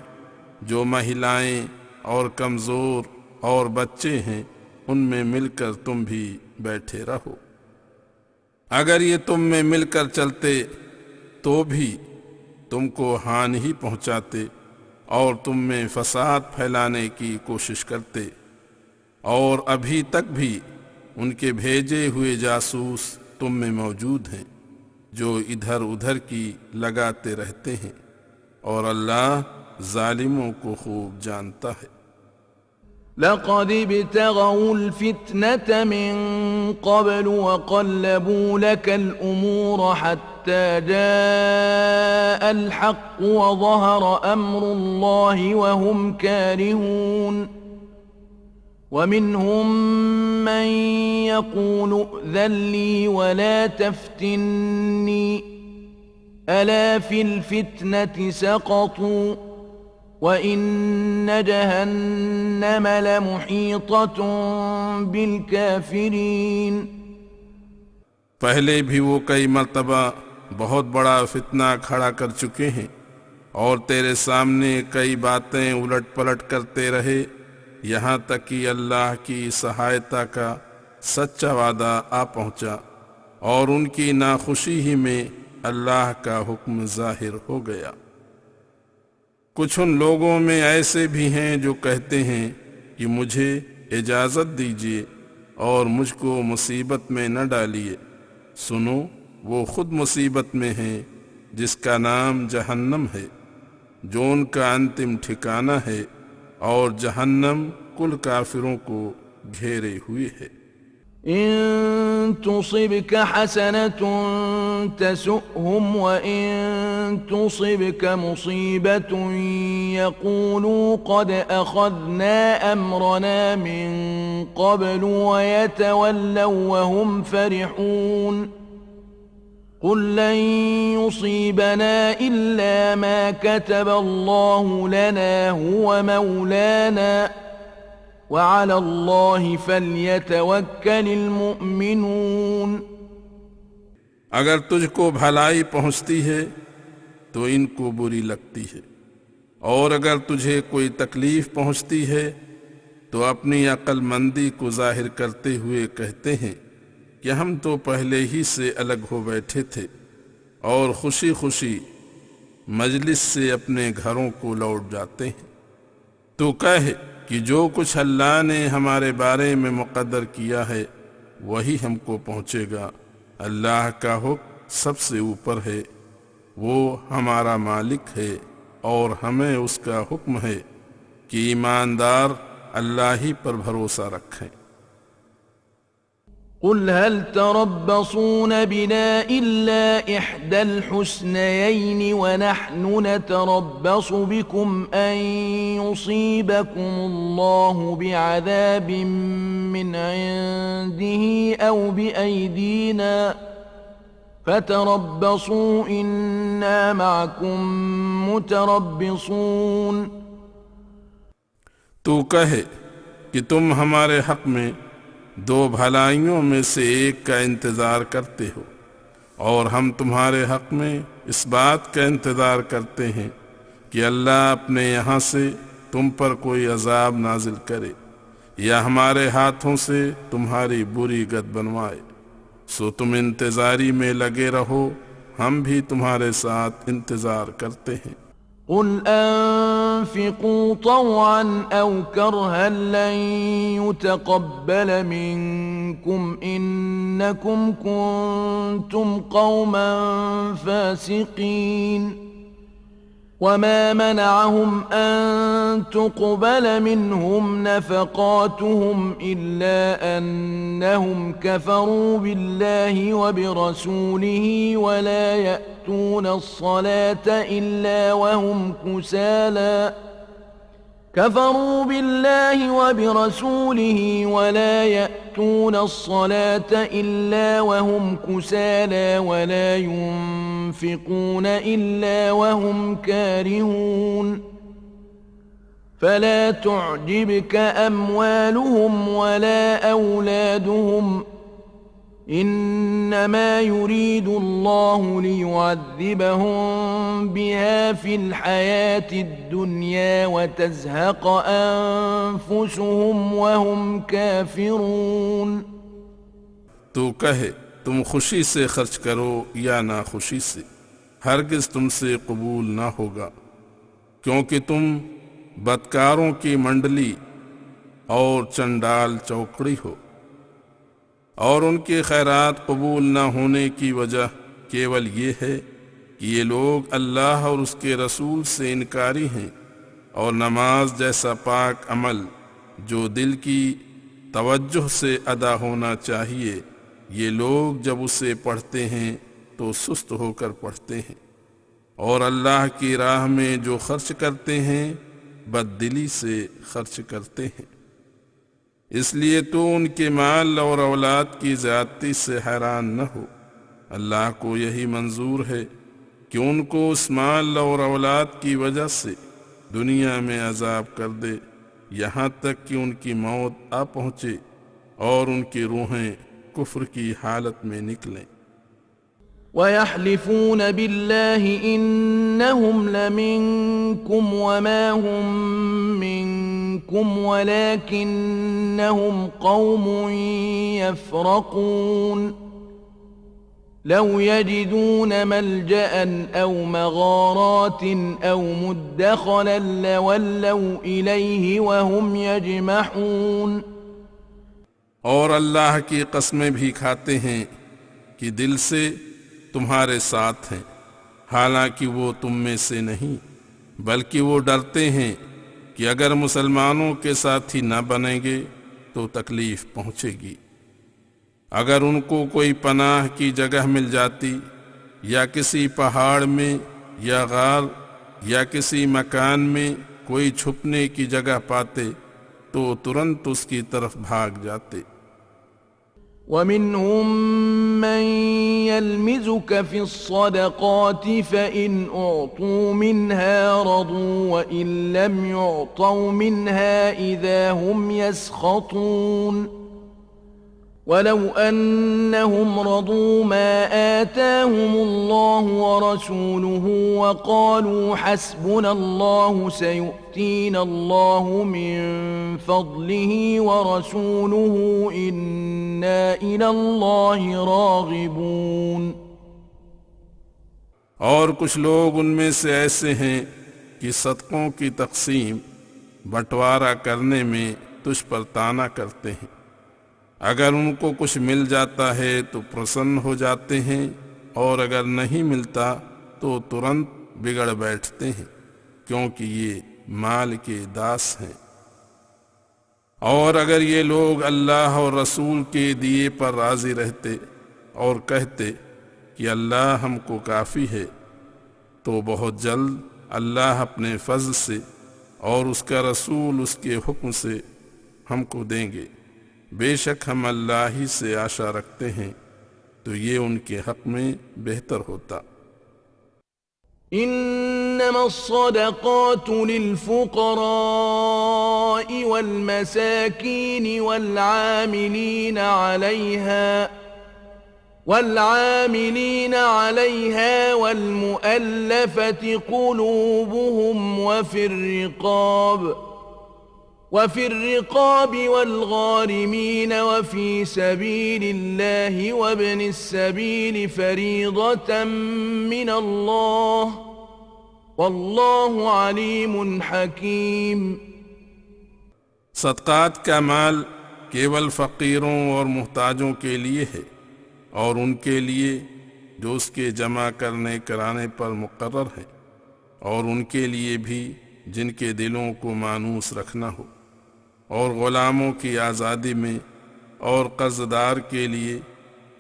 जो महिलाएं और कमज़ोर और बच्चे हैं उनमें मिलकर तुम भी बैठे रहो। अगर ये तुम में मिलकर चलते तो भी तुमको हानि ही पहुंचाते और तुम में फसाद फैलाने की कोशिश करते, और अभी तक भी उनके भेजे हुए जासूस तुम में मौजूद हैं जो इधर उधर की लगाते रहते हैं, और अल्लाह जालिमों को खूब जानता है। लक़द इब्तग़ौल फित्नत मिन क़ब्ल वक़ल्लबू लकल उमूर हत्ता जाअल हक़्क़ु वज़हर अम्रुल्लाहि वहुम कारिहून। ومنهم من يقول ائذن لي ولا تفتني ألا في الفتنة سقطوا وإن جهنم لمحيطة بالكافرين। पहले भी वो कई मर्तबा बहुत बड़ा फितना खड़ा कर चुके हैं और तेरे सामने कई बातें उलट पलट करते रहे, यहाँ तक कि अल्लाह की सहायता का सच्चा वादा आ पहुँचा और उनकी नाखुशी ही में अल्लाह का हुक्म जाहिर हो गया। कुछ उन लोगों में ऐसे भी हैं जो कहते हैं कि मुझे इजाज़त दीजिए और मुझको मुसीबत में न डालिए। सुनो, वो खुद मुसीबत में हैं जिसका नाम जहन्नम है, जो उनका अंतिम ठिकाना है, और जहन्नम कुल काफिरों को घेरे हुए है। إن تصبك حسنة تسؤهم وإن تصبك مصيبة يقولوا قد أخذنا أمرنا من قبل ويتولوا وهم فرحون قل لن يصيبنا إلا ما كتب الله لنا هو مولانا وعلى الله فليتوكل المؤمنون। अगर तुझको भलाई पहुंचती है तो इनको बुरी लगती है, और अगर तुझे कोई तकलीफ पहुंचती है तो अपनी अक्लमंदी को जाहिर करते हुए कहते हैं कि हम तो पहले ही से अलग हो बैठे थे, और खुशी खुशी मजलिस से अपने घरों को लौट जाते हैं। तो कह कि जो कुछ अल्लाह ने हमारे बारे में मुक़द्दर किया है वही हमको पहुँचेगा। अल्लाह का हुक्म सबसे ऊपर है, वो हमारा मालिक है और हमें उसका हुक्म है कि ईमानदार अल्लाह ही पर भरोसा रखें। قل هل تربصون بنا إلا إحدى الحسنيين ونحن نتربص بكم أن يصيبكم الله بعذاب من عنده أو بأيدينا فتربصوا إنا معكم متربصون। तू कहे कि तुम हमारे हक में दो भलाइयों में से एक का इंतज़ार करते हो, और हम तुम्हारे हक में इस बात का इंतज़ार करते हैं कि अल्लाह अपने यहाँ से तुम पर कोई अजाब नाजिल करे या हमारे हाथों से तुम्हारी बुरी गत बनवाए। सो तुम इंतज़ारी में लगे रहो, हम भी तुम्हारे साथ इंतज़ार करते हैं। قل أنفقوا طوعا أو كرها لن يتقبل منكم إنكم كنتم قوما فاسقين وما منعهم أن تقبل منهم نفقاتهم إلا أنهم كفروا بالله وبرسوله ولا يأتون الصلاة إلا وهم كسالى كفروا بالله وبرسوله ولا يأتون الصلاة إلا وهم كسالى ولا ينفقون إلا وهم كارهون فلا تعجبك أموالهم ولا أولادهم إنما يريد الله ليعذبهم بها في الحياة الدنيا وتزهق أنفسهم وهم كافرون। तो कहे तुम खुशी से खर्च करो या ना खुशी से, हरगिज तुमसे कबूल ना होगा, क्योंकि तुम बदकारों की मंडली और चंडाल चौकड़ी हो, और उनके खैरात कबूल न होने की वजह केवल ये है कि ये लोग अल्लाह और उसके रसूल से इनकारी हैं, और नमाज जैसा पाक अमल जो दिल की तवज्जुह से अदा होना चाहिए, ये लोग जब उसे पढ़ते हैं तो सुस्त होकर पढ़ते हैं, और अल्लाह की राह में जो खर्च करते हैं बददिली से खर्च करते हैं। इसलिए तो उनके माल और औलाद की ज़्यादती से हैरान न हो, अल्लाह को यही मंजूर है कि उनको उस माल और औलाद की वजह से दुनिया में अजाब कर दे, यहाँ तक कि उनकी मौत आ पहुँचे और उनकी रूहें कुफ्र की हालत में निकलें। ويحلفون بالله إنهم لمنكم وما هم منكم ولكنهم قوم يفرقون لو يجدون ملجأ أو مغارات أو مدخلا لولوا إليه وهم يجمحون और अल्लाह की कस्में भी खाते हैं कि दिल से तुम्हारे साथ हैं, हालांकि वो तुम में से नहीं, बल्कि वो डरते हैं कि अगर मुसलमानों के साथी न बनेंगे तो तकलीफ पहुंचेगी। अगर उनको कोई पनाह की जगह मिल जाती या किसी पहाड़ में या गार या किसी मकान में कोई छुपने की जगह पाते तो तुरंत उसकी तरफ भाग जाते। ومنهم من يلمزك في الصدقات فإن أعطوا منها رضوا وإن لم يعطوا منها إذا هم يسخطون ولو أنهم رضوا ما آتاهم الله ورسوله وقالوا حسبنا الله سيؤتينا الله من فضله ورسوله إنا إلى الله راغبون। और कुछ लोग उनमें से ऐसे हैं कि सदकों की तकसीम बंटवारा करने में तुझ पर ताना करते हैं, अगर उनको कुछ मिल जाता है तो प्रसन्न हो जाते हैं और अगर नहीं मिलता तो तुरंत बिगड़ बैठते हैं, क्योंकि ये माल के दास हैं। और अगर ये लोग अल्लाह और रसूल के दिए पर राजी रहते और कहते कि अल्लाह हमको काफ़ी है, तो बहुत जल्द अल्लाह अपने फज़ल से और उसका रसूल उसके हुक्म से हमको देंगे। बेशक हम अल्लाह ही से आशा रखते हैं, तो ये उनके हक में बेहतर होता। إنما الصدقات للفقراء والمساكين والعاملين عليها والمؤلفة قلوبهم وفي الرقاب والغارمين وفي سبيل الله وابن السبيل فريضة من الله والله عليم حكيم। सदक़ात का माल केवल फ़कीरों और मुहताजों के लिए है और उनके लिए जो उसके जमा करने कराने पर मुकर्रर है, और उनके लिए भी जिनके दिलों को मानूस रखना हो, और ग़ुलामों की आज़ादी में, और कर्ज़दार के लिए,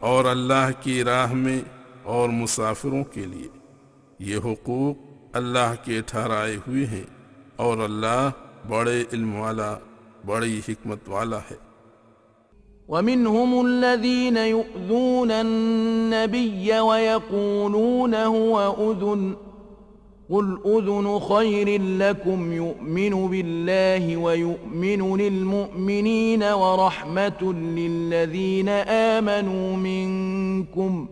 और अल्लाह की राह में, और मुसाफिरों के लिए। ये हुकूक अल्लाह के ठहराए हुए हैं और अल्लाह बड़े इल्म वाला, बड़ी हिकमत वाला है। ومنهم الذين يؤذون النبي ويقولون هو أذن قل أذن خير لكم يؤمن بالله ويؤمن للمؤمنين ورحمة للذين آمنوا منكم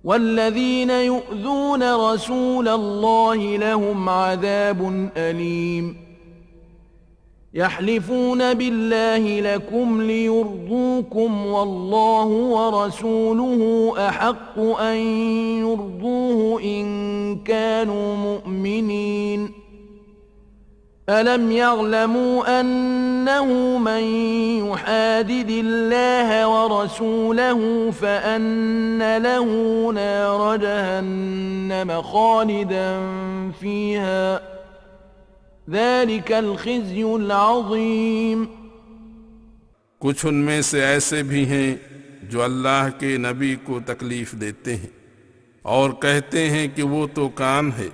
والذين يؤذون رسول الله لهم عذاب أليم يحلفون بالله لكم ليرضوكم والله ورسوله أحق أن يرضوه إن كانوا مؤمنين ألم يعلموا أنه من يحادد الله ورسوله فأن له نار جهنم خالدا فيها ذلك الخزي العظيम। कुछ उनमें से ऐसे भी हैं जो अल्लाह के नबी को तकलीफ देते हैं और कहते हैं कि वो तो कान है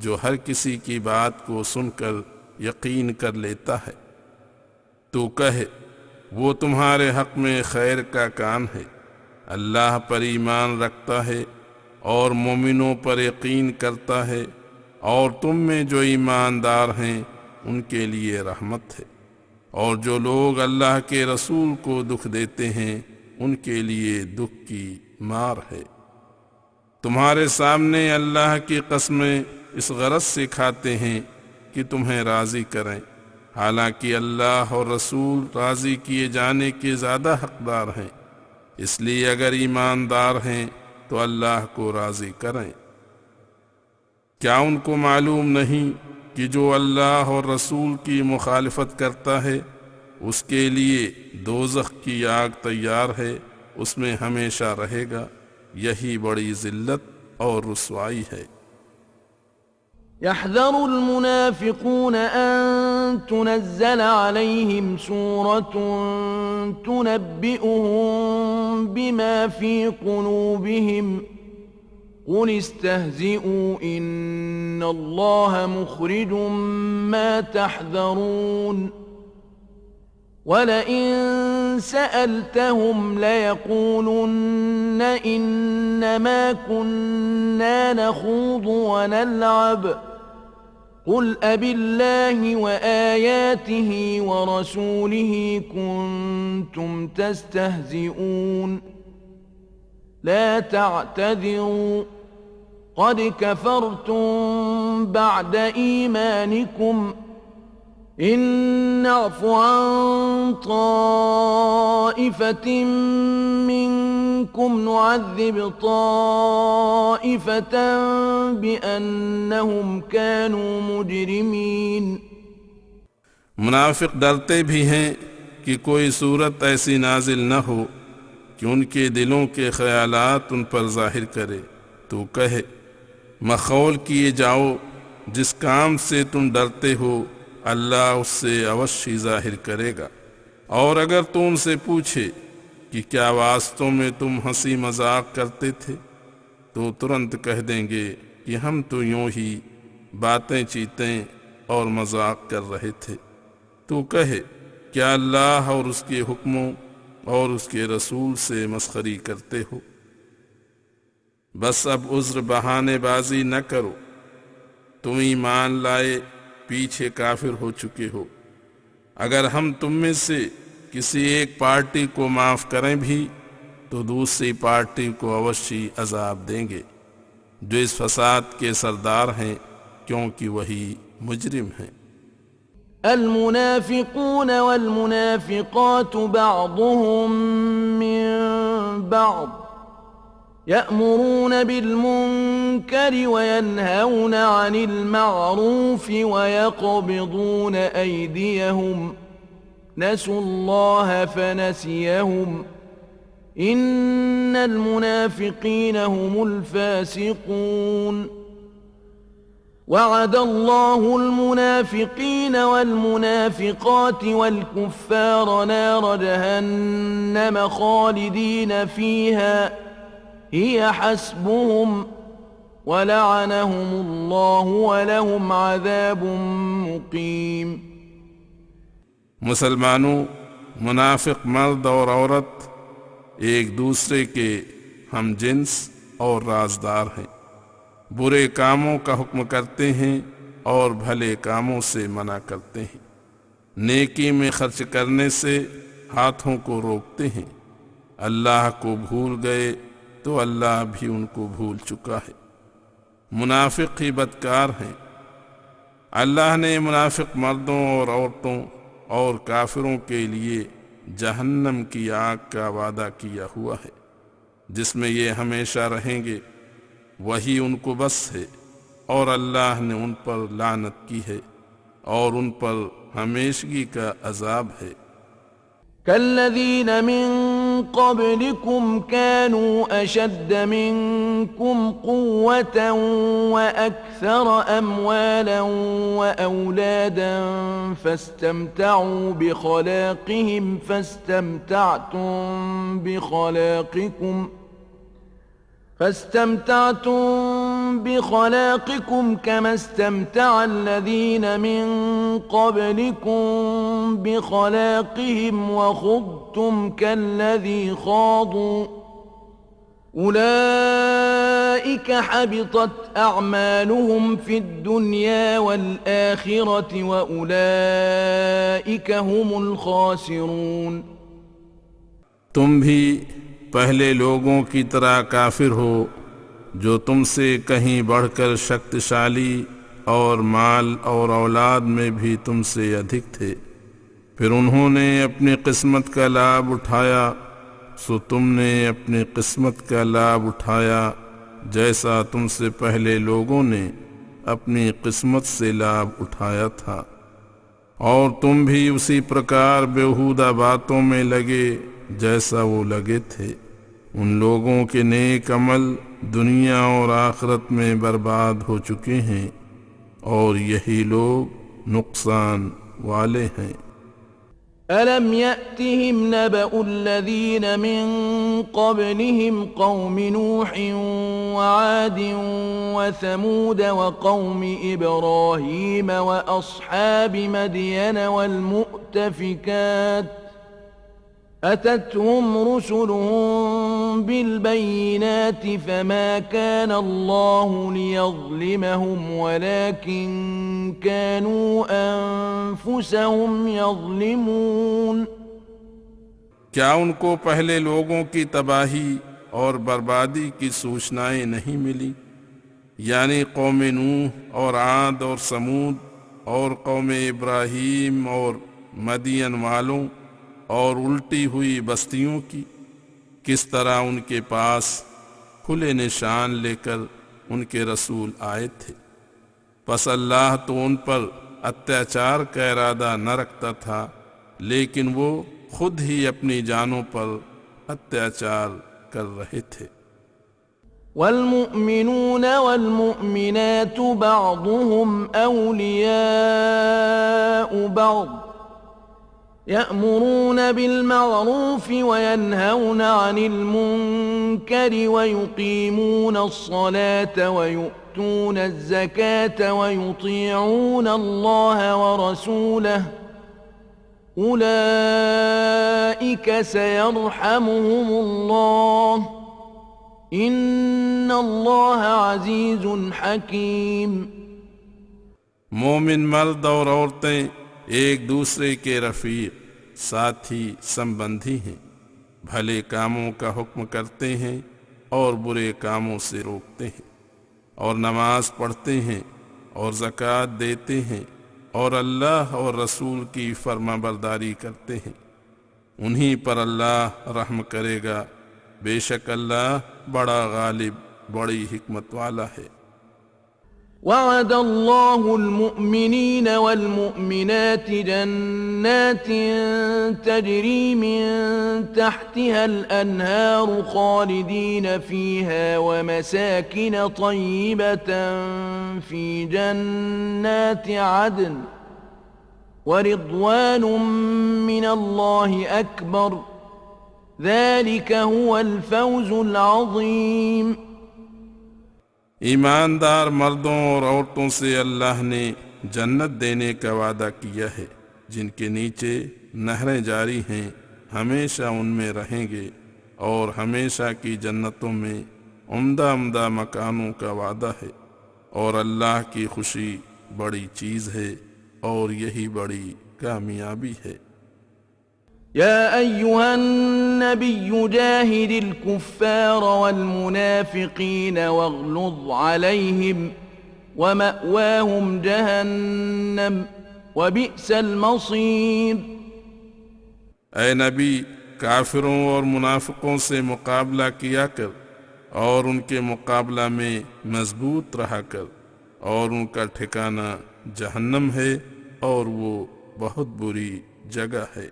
जो हर किसी की बात को सुनकर यकीन कर लेता है। तो कहे, वो तुम्हारे हक में खैर का कान है, अल्लाह पर ईमान रखता है और मोमिनों पर यकीन करता है, और तुम में जो ईमानदार हैं उनके लिए रहमत है, और जो लोग अल्लाह के रसूल को दुख देते हैं उनके लिए दुख की मार है। तुम्हारे सामने अल्लाह की कसमें इस गरज से खाते हैं कि तुम्हें राज़ी करें, हालांकि अल्लाह और रसूल राज़ी किए जाने के ज़्यादा हकदार हैं। इसलिए अगर ईमानदार हैं तो अल्लाह को राज़ी करें। क्या उनको मालूम नहीं कि जो अल्लाह और रसूल की मुखालिफत करता है उसके लिए दोज़ख की आग तैयार है, उसमें हमेशा रहेगा। यही बड़ी जिल्लत और रुसवाई है। يحذر المنافقون أن تنزل عليهم سورة تنبئهم بما في قلوبهم قل استهزئوا إن الله مخرج ما تحذرون ولئن سألتهم ليقولن إنما كنا نخوض ونلعب قل أبالله وآياته ورسوله كنتم تستهزئون لا تعتذروا قد كفرتم بعد إيمانكم إن نعف عن طائفة منكم نعذب طائفة بأنهم كانوا مجرمين। मुनाफिक डरते भी हैं कि कोई सूरत ऐसी नाजिल न हो कि उनके दिलों के ख्यालात उन पर जाहिर करे। तो कहे, मखौल किए जाओ, जिस काम से तुम डरते हो अल्लाह उससे अवश्य जाहिर करेगा। और अगर तुम उनसे पूछे कि क्या वास्तव में तुम हंसी मजाक करते थे, तो तुरंत कह देंगे कि हम तो यूं ही बातें चीतें और मजाक कर रहे थे। तो कहे, क्या अल्लाह और उसके हुक्मों और उसके रसूल से मस्खरी करते हो? बस अब उज़्र बहानेबाजी न करो। तुम ईमान लाए पीछे काफिर हो चुके हो। अगर हम तुम में से किसी एक पार्टी को माफ करें भी तो दूसरी पार्टी को अवश्य अजाब देंगे, जो इस फसाद के सरदार हैं, क्योंकि वही मुजरिम हैं। المنافقون والمنافقات بعضهم من بعض يأمرون بالمنكر وينهون عن المعروف ويقبضون أيديهم نسوا الله فنسيهم إن المنافقين هم الفاسقون وعد الله المنافقين والمنافقات والكفار نار جهنم خالدين فيها هي حسبهم ولعنهم الله ولهم عذاب मुकीम। मुसलमानों, मुनाफिक मर्द और औरत एक दूसरे के हम जिन्स और राजदार हैं। बुरे कामों का हुक्म करते हैं और भले कामों से मना करते हैं। नेकी में खर्च करने से हाथों को रोकते हैं। अल्लाह को भूल गए तो अल्लाह भी उनको भूल चुका है। मुनाफिक ही बदकार हैं। अल्लाह ने मुनाफिक मर्दों और औरतों और काफिरों के लिए जहन्नम की आग का वादा किया हुआ है, जिसमें ये हमेशा रहेंगे। वही उनको बस है, और अल्लाह ने उन पर लानत की है और उन पर हमेशगी का अजाब है। كالذين من قبلكم كانوا أشد منكم قوة وأكثر أموالا وأولادا فاستمتعوا بخلاقهم فاستمتعتم بخلاقكم كما استمتع الذين من قبلكم بخلاقهم وخضتم كالذي خاضوا أولئك حبطت أعمالهم في الدنيا والآخرة وأولئك هم الخاسرون। तुम भी पहले लोगों की तरह काफिर हो जो तुमसे कहीं बढ़कर शक्तिशाली और माल और औलाद में भी तुमसे अधिक थे। फिर उन्होंने अपनी किस्मत का लाभ उठाया, सो तुमने अपनी किस्मत का लाभ उठाया जैसा तुमसे पहले लोगों ने अपनी किस्मत से लाभ उठाया था। और तुम भी उसी प्रकार बेहुदा बातों में लगे जैसा वो लगे थे। उन लोगों के नेक अमल दुनिया और आखिरत में बर्बाद हो चुके हैं और यही लोग नुकसान वाले हैं। ألم يأتهم نبأ الذين من قبلهم قوم نوح وعاد وثمود وقوم إبراهيم وأصحاب مدين والمؤتفكات أتتهم رسلهم بالبينات فما كان الله ليظلمهم ولكن كانوا أنفسهم يظلمون। क्या उनको पहले लोगों की तबाही और बर्बादी की सूचनाएं नहीं मिली, यानी कौम नूह और आद और समूद और कौम इब्राहीम और मदियन वालों और उल्टी हुई बस्तियों की, किस तरह उनके पास खुले निशान लेकर उनके रसूल आए थे। बस अल्लाह तो उन पर अत्याचार का इरादा न रखता था, लेकिन वो खुद ही अपनी जानों पर अत्याचार कर रहे थे। वल्मुमिनून वल्मुमिनातु बअदुहुम औलियाउ बअद यअमुरून बिलमअरूफ वयनहौन अनिल मुनकर वयुकीमून अस्सलात वयुअतून अज़्ज़कात वयुतीऊन अल्लाह वरसूलह उलाइक सयरहमुहुमुल्लाह इन्नल्लाह अज़ीज़ुन हकीम। मोमिन मर्द और औरतें एक दूसरे के रफीक, साथी, संबंधी हैं। भले कामों का हुक्म करते हैं और बुरे कामों से रोकते हैं, और नमाज पढ़ते हैं और ज़कात देते हैं और अल्लाह और रसूल की फरमाबरदारी करते हैं। उन्हीं पर अल्लाह रहम करेगा, बेशक अल्लाह बड़ा गालिब, बड़ी हिकमत वाला है। वअद अल्लाहुल मुमिनीन वल मुमिनात जन्नात तजरी मिन तहतिहल अनहार खालिदीन फीहा व मसाकिन तय्यिबतन फी जन्नात अदन व रिضवानुम मिनल्लाहि अकबर ज़ालिका हुवल फौज़ुल अज़ीम। ईमानदार मर्दों और औरतों से अल्लाह ने जन्नत देने का वादा किया है, जिनके नीचे नहरें जारी हैं, हमेशा उनमें रहेंगे, और हमेशा की जन्नतों में उम्दा उम्दा मकानों का वादा है, और अल्लाह की खुशी बड़ी चीज़ है और यही बड़ी कामयाबी है। या अय्युहन नबिय्यु जाहिदिल कुफ्फार वल मुनाफिकीन वग़्लुज़ अलैहिम व मअवाहुम जहन्नम व बि'सल मसीर। ऐ नबी, काफिरों और मुनाफिकों से मुकाबला किया कर और उनके मुकाबला में मजबूत रहा कर, और उनका ठिकाना जहन्नम है और वो बहुत बुरी जगह है।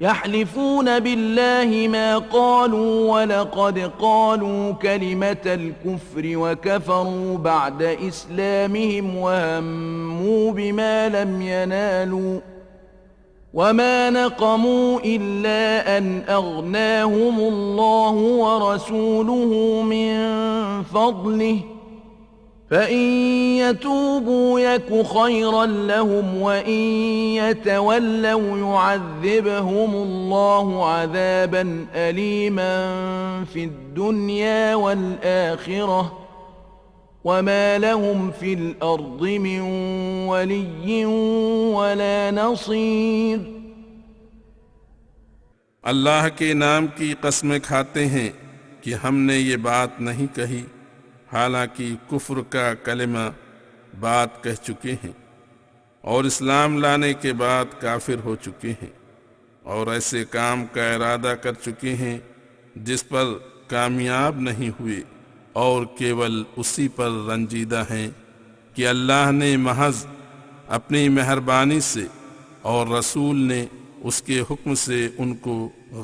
यहलिफून बिल्लाहि मा क़ालू व लक़द क़ालू कलिमतल कुफ्रि व कफ़रू बअद इस्लामिहिम व हम्मू बिमा लम यनालू व मा नक़मू इल्ला अन अग़नाहुमुल्लाहु व रसूलुहु मिन फ़ज़लिहि فإن يتوبوا يك خيرا لهم وإن يتولوا يعذبهم الله عذابا أليما في الدنيا والآخرة وما لهم في الأرض من ولي ولا نصير। अल्लाह के नाम की कसमें खाते हैं कि हमने ये बात नहीं कही, हालांकि कुफ्र का कलिमा बात कह चुके हैं और इस्लाम लाने के बाद काफिर हो चुके हैं और ऐसे काम का इरादा कर चुके हैं जिस पर कामयाब नहीं हुए और केवल उसी पर रंजीदा हैं कि अल्लाह ने महज अपनी मेहरबानी से और रसूल ने उसके हुक्म से उनको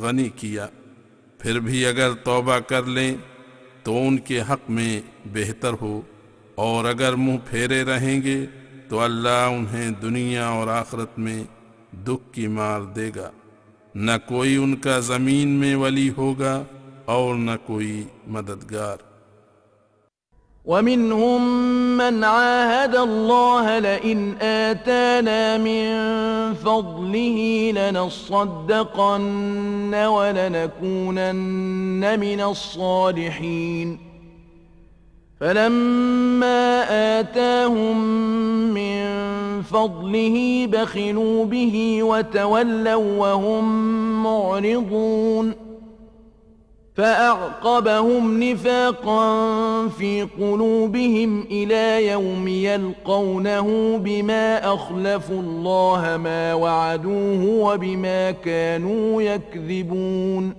गनी किया। फिर भी अगर तौबा कर लें तो उनके हक में बेहतर हो, और अगर मुंह फेरे रहेंगे तो अल्लाह उन्हें दुनिया और आखिरत में दुख की मार देगा। न कोई उनका ज़मीन में वली होगा और न कोई मददगार। ومنهم من عاهد الله لئن آتانا من فضله لنصدقن ولنكونن من الصالحين فلما آتاهم من فضله بخلوا به وتولوا وهم معرضون فأعقبهم نفاقا في قلوبهم إلى يوم يلقونه بما أخلفوا الله ما وعدوه وبما كانوا يكذبون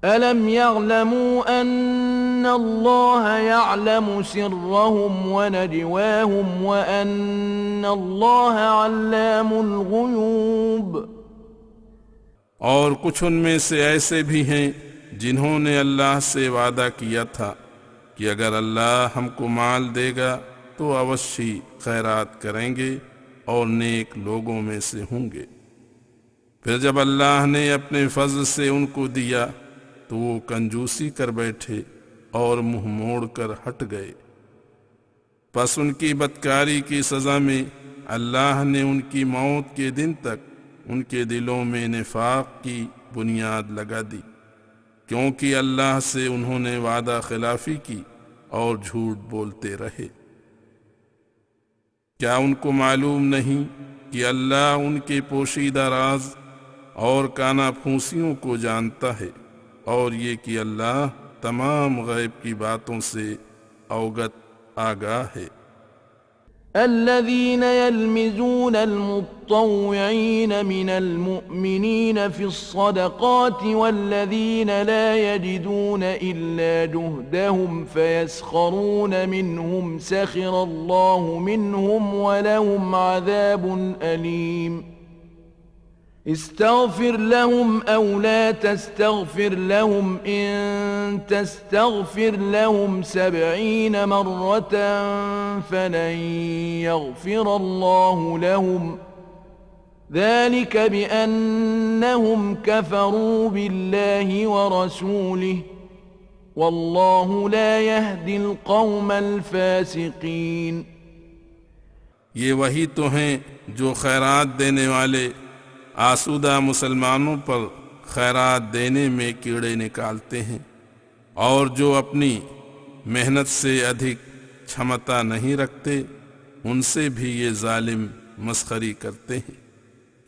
ألم يعلموا أن الله يعلم سرهم ونجواهم وأن الله علام الغيوب। और कुछ उनमें से ऐसे भी हैं जिन्होंने अल्लाह से वादा किया था कि अगर अल्लाह हमको माल देगा तो अवश्य खैरात करेंगे और नेक लोगों में से होंगे। फिर जब अल्लाह ने अपने फजल से उनको दिया तो वो कंजूसी कर बैठे और मुंह मोड़ कर हट गए। बस उनकी बदकारी की सज़ा में अल्लाह ने उनकी मौत के दिन तक उनके दिलों में निफाक की बुनियाद लगा दी, क्योंकि अल्लाह से उन्होंने वादा खिलाफी की और झूठ बोलते रहे। क्या उनको मालूम नहीं कि अल्लाह उनके पोशीदा राज और काना फूसियों को जानता है, और ये कि अल्लाह तमाम गैब की बातों से अवगत आगाह है। الذين يلمزون المطوعين من المؤمنين في الصدقات والذين لا يجدون إلا جهدهم فيسخرون منهم سخر الله منهم ولهم عذاب أليم استغفر لهم أو لا تستغفر لهم إن تستغفر لهم 70 مرة فلن يغفر الله لهم ذلك بأنهم كفروا بالله ورسوله والله لا يهدي القوم الفاسقين। ये वही तो हैं जो खैरात देने वाले आसूदा मुसलमानों पर खैरात देने में कीड़े निकालते हैं और जो अपनी मेहनत से अधिक क्षमता नहीं रखते, उनसे भी ये जालिम मस्खरी करते हैं।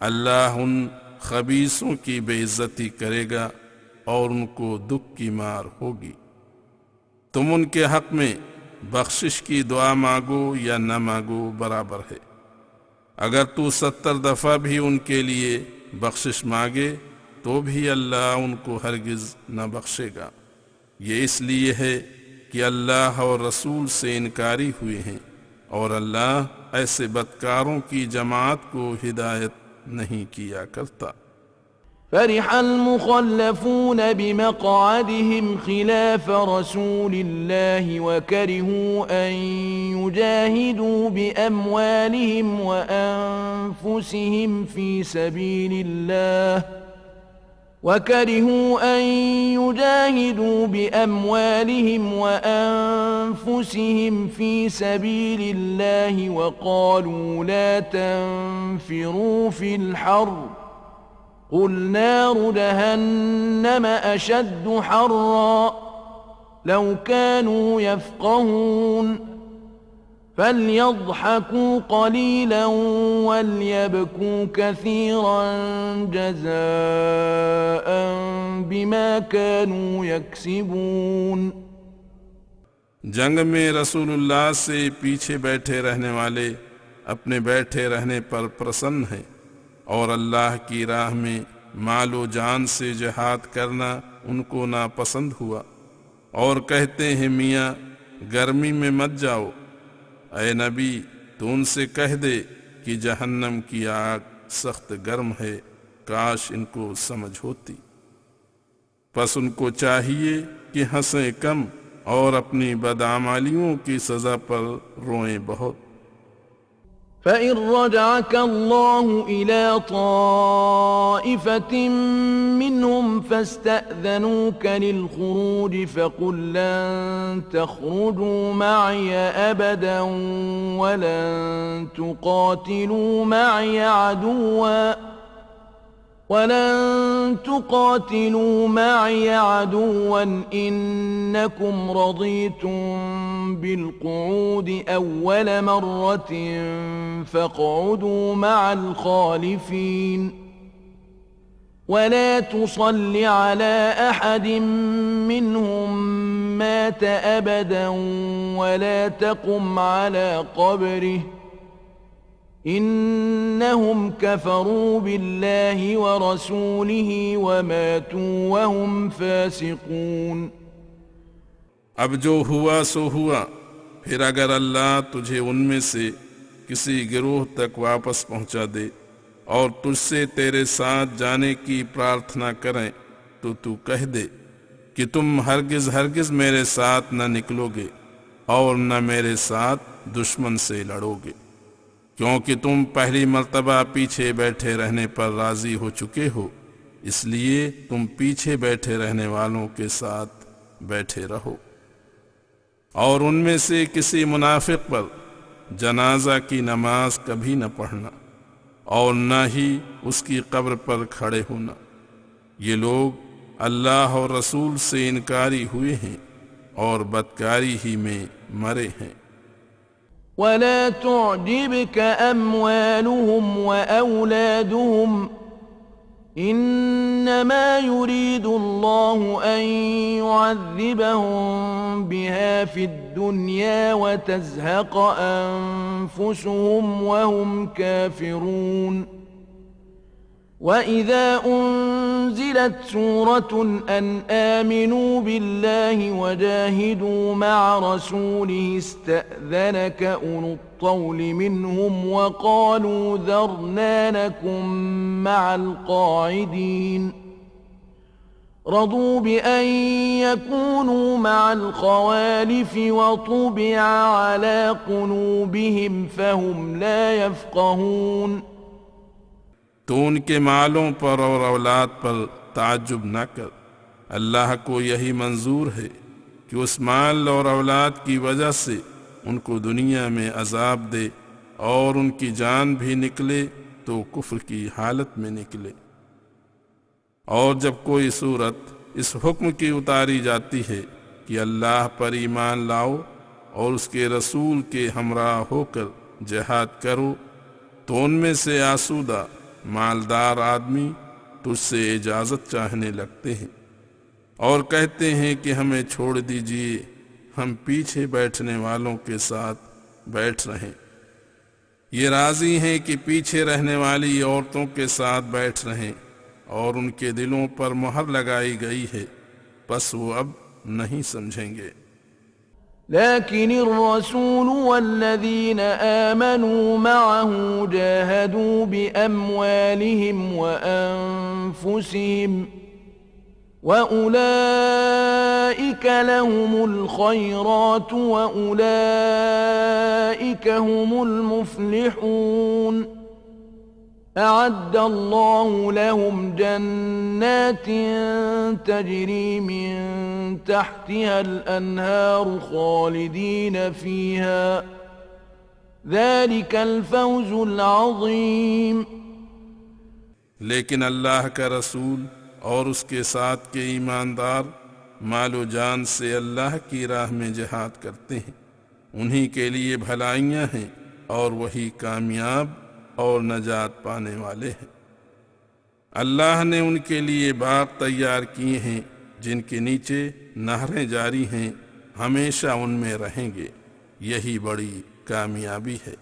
अल्लाह उन खबीसों की बेइज्जती करेगा और उनको दुख की मार होगी। तुम उनके हक में बख्शिश की दुआ मांगो या न मांगो बराबर है। अगर तू 70 दफ़ा भी उनके लिए बख्शिश मांगे तो भी अल्लाह उनको हरगिज़ न बख्शेगा। ये इसलिए है कि अल्लाह और रसूल से इनकारी हुए हैं और अल्लाह ऐसे बदकारों की जमात को हिदायत नहीं किया करता। فرح المخلفون بمقعدهم خلاف رسول الله وكرهوا أن يجاهدوا بأموالهم وأنفسهم في سبيل الله وكرهوا أن يجاهدوا بأموالهم وأنفسهم في سبيل الله وقالوا لا تنفروا في الحر قل نار جهنم أشد حرا لو كانوا يفقهون فليضحكوا قليلا وليبكوا كثيرا جزاء بما كانوا يكسبون। जंग में रसूलुल्लाह से पीछे बैठे रहने वाले अपने बैठे रहने पर प्रसन्न हैं और अल्लाह की राह में मालो जान से जिहाद करना उनको नापसंद हुआ और कहते हैं मियाँ गर्मी में मत जाओ। ऐ नबी तो उनसे कह दे कि जहन्नम की आग सख्त गर्म है, काश इनको समझ होती। बस उनको चाहिए कि हंसें कम और अपनी बदआमालियों की सजा पर रोएं बहुत। فإن رجعك الله إلى طائفة منهم فاستأذنوك للخروج فقل لن تخرجوا معي أبدا ولن تقاتلوا معي عدوا إنكم رضيتم بالقعود أول مرة فاقعدوا مع الخالفين ولا تصل على أحد منهم مات أبدا ولا تقم على قبره إنهم كفروا بالله ورسوله وماتوا وهم فاسقون। अब जो हुआ सो हुआ, फिर अगर अल्लाह तुझे उनमें से किसी गिरोह तक वापस पहुंचा दे और तुझसे तेरे साथ जाने की प्रार्थना करें तो तू कह दे कि तुम हरगिज हरगिज मेरे साथ न निकलोगे और न मेरे साथ दुश्मन से लड़ोगे, क्योंकि तुम पहली मर्तबा पीछे बैठे रहने पर राजी हो चुके हो, इसलिए तुम पीछे बैठे रहने वालों के साथ बैठे रहो। और उनमें से किसी मुनाफिक पर जनाजा की नमाज कभी न पढ़ना और न ही उसकी कब्र पर खड़े होना। ये लोग अल्लाह और रसूल से इनकारी हुए हैं और बदकारी ही में मरे हैं। ولا تعجبك أموالهم وأولادهم إنما يريد الله أن يعذبهم بها في الدنيا وتزهق أنفسهم وهم كافرون وإذا أنزلت سورة أن آمنوا بالله وجاهدوا مع رسوله استأذنك أولو الطول منهم وقالوا ذرنا نكن مع القاعدين رضوا بأن يكونوا مع الخوالف وطبع على قلوبهم فهم لا يفقهون। तो उनके मालों पर और औलाद पर ताज्जुब न कर, अल्लाह को यही मंजूर है कि उस माल और औलाद की वजह से उनको दुनिया में अजाब दे और उनकी जान भी निकले तो कुफ्र की हालत में निकले। और जब कोई सूरत इस हुक्म की उतारी जाती है कि अल्लाह पर ईमान लाओ और उसके रसूल के हमराह होकर जिहाद करो, तो उनमें से आसूदा मालदार आदमी तुझसे इजाज़त चाहने लगते हैं और कहते हैं कि हमें छोड़ दीजिए, हम पीछे बैठने वालों के साथ बैठ रहें। ये राज़ी हैं कि पीछे रहने वाली औरतों के साथ बैठ रहें और उनके दिलों पर मुहर लगाई गई है, बस वो अब नहीं समझेंगे। لكن الرسول والذين آمنوا معه جاهدوا بأموالهم وأنفسهم وأولئك لهم الخيرات وأولئك هم المفلحون। أعد الله لهم جنات تجري من تحتها الأنهار خالدين فيها ذلك الفوز العظيم। लेकिन अल्लाह का रसूल और उसके साथ के ईमानदार मालो जान से अल्लाह की राह में जिहाद करते हैं, उन्हीं के लिए भलाइयाँ हैं और वही कामयाब और नजात पाने वाले हैं। अल्लाह ने उनके लिए बाग तैयार किए हैं जिनके नीचे नहरें जारी हैं, हमेशा उनमें रहेंगे, यही बड़ी कामयाबी है।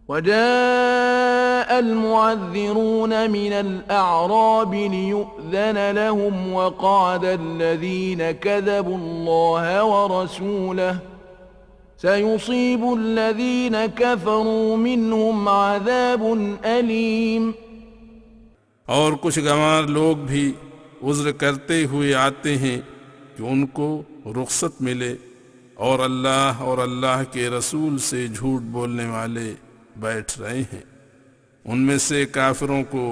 وجاء المعذرون من الأعراب ليؤذن لهم وقعد الذين كذبوا الله ورسوله سيصيب الذين كفروا منهم عذاب أليم। और कुछ गंवार लोग भी उज़्र करते हुए आते हैं कि उनको रुख्सत मिले, और अल्लाह और अल्लाह के रसूल से झूठ बोलने वाले बैठ रहे हैं, उनमें से काफिरों को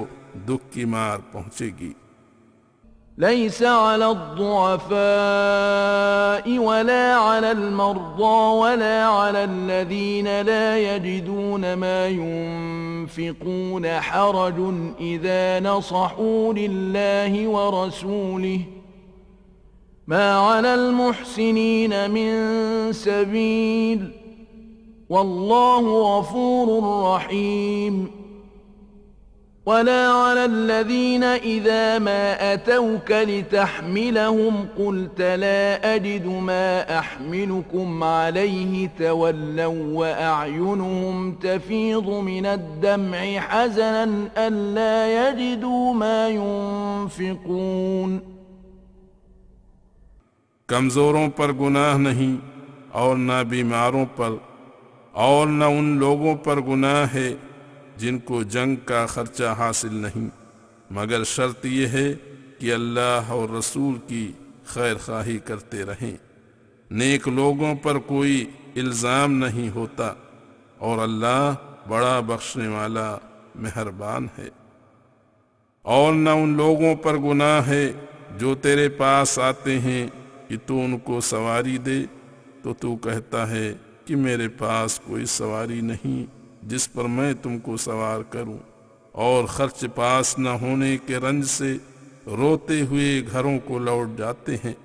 दुख की मार पहुंचेगी। ليس على الضعفاء ولا على المرضى ولا على الذين لا يجدون ما ينفقون حرج إذا نصحوا لله ورسوله ما على المحسنين من سبيل والله غفور رحيم ولا على الذين إذا ما أتوك لتحملهم قلت لا أجد ما أحملكم عليه تولوا وأعينهم تفيض من الدمع حزنا ألا يجدوا ما ينفقون। कमज़ोरों पर गुनाह नहीं और न बीमारों पर और न उन लोगों पर गुनाह है जिनको जंग का खर्चा हासिल नहीं, मगर शर्त यह है कि अल्लाह और रसूल की खैर खाही करते रहें। नेक लोगों पर कोई इल्ज़ाम नहीं होता और अल्लाह बड़ा बख्शने वाला मेहरबान है। और न उन लोगों पर गुनाह है जो तेरे पास आते हैं कि तू उनको सवारी दे, तो तू कहता है कि मेरे पास कोई सवारी नहीं जिस पर मैं तुमको सवार करूं, और खर्च पास न होने के रंज से रोते हुए घरों को लौट जाते हैं।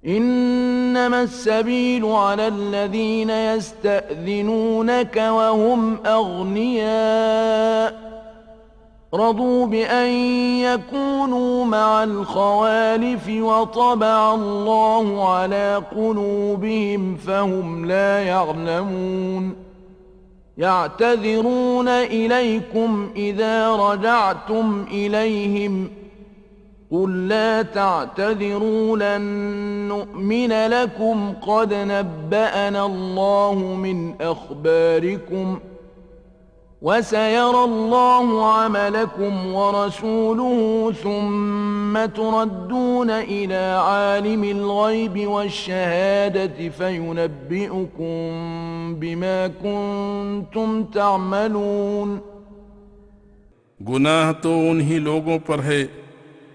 إنما السبيل على الذين يستأذنونك وهم أغنياء رضوا بأن يكونوا مع الخوالف وطبع الله على قلوبهم فهم لا يعلمون يعتذرون إليكم إذا رجعتم إليهم قل لا تعتذروا لن نؤمن لكم قد نبأنا الله من أخباركم وسيرى الله عملكم ورسوله ثم تردون إلى عالم الغيب والشهادة فينبئكم بما كنتم تعملون। गुनाह तो उन्हीं लोगों पर है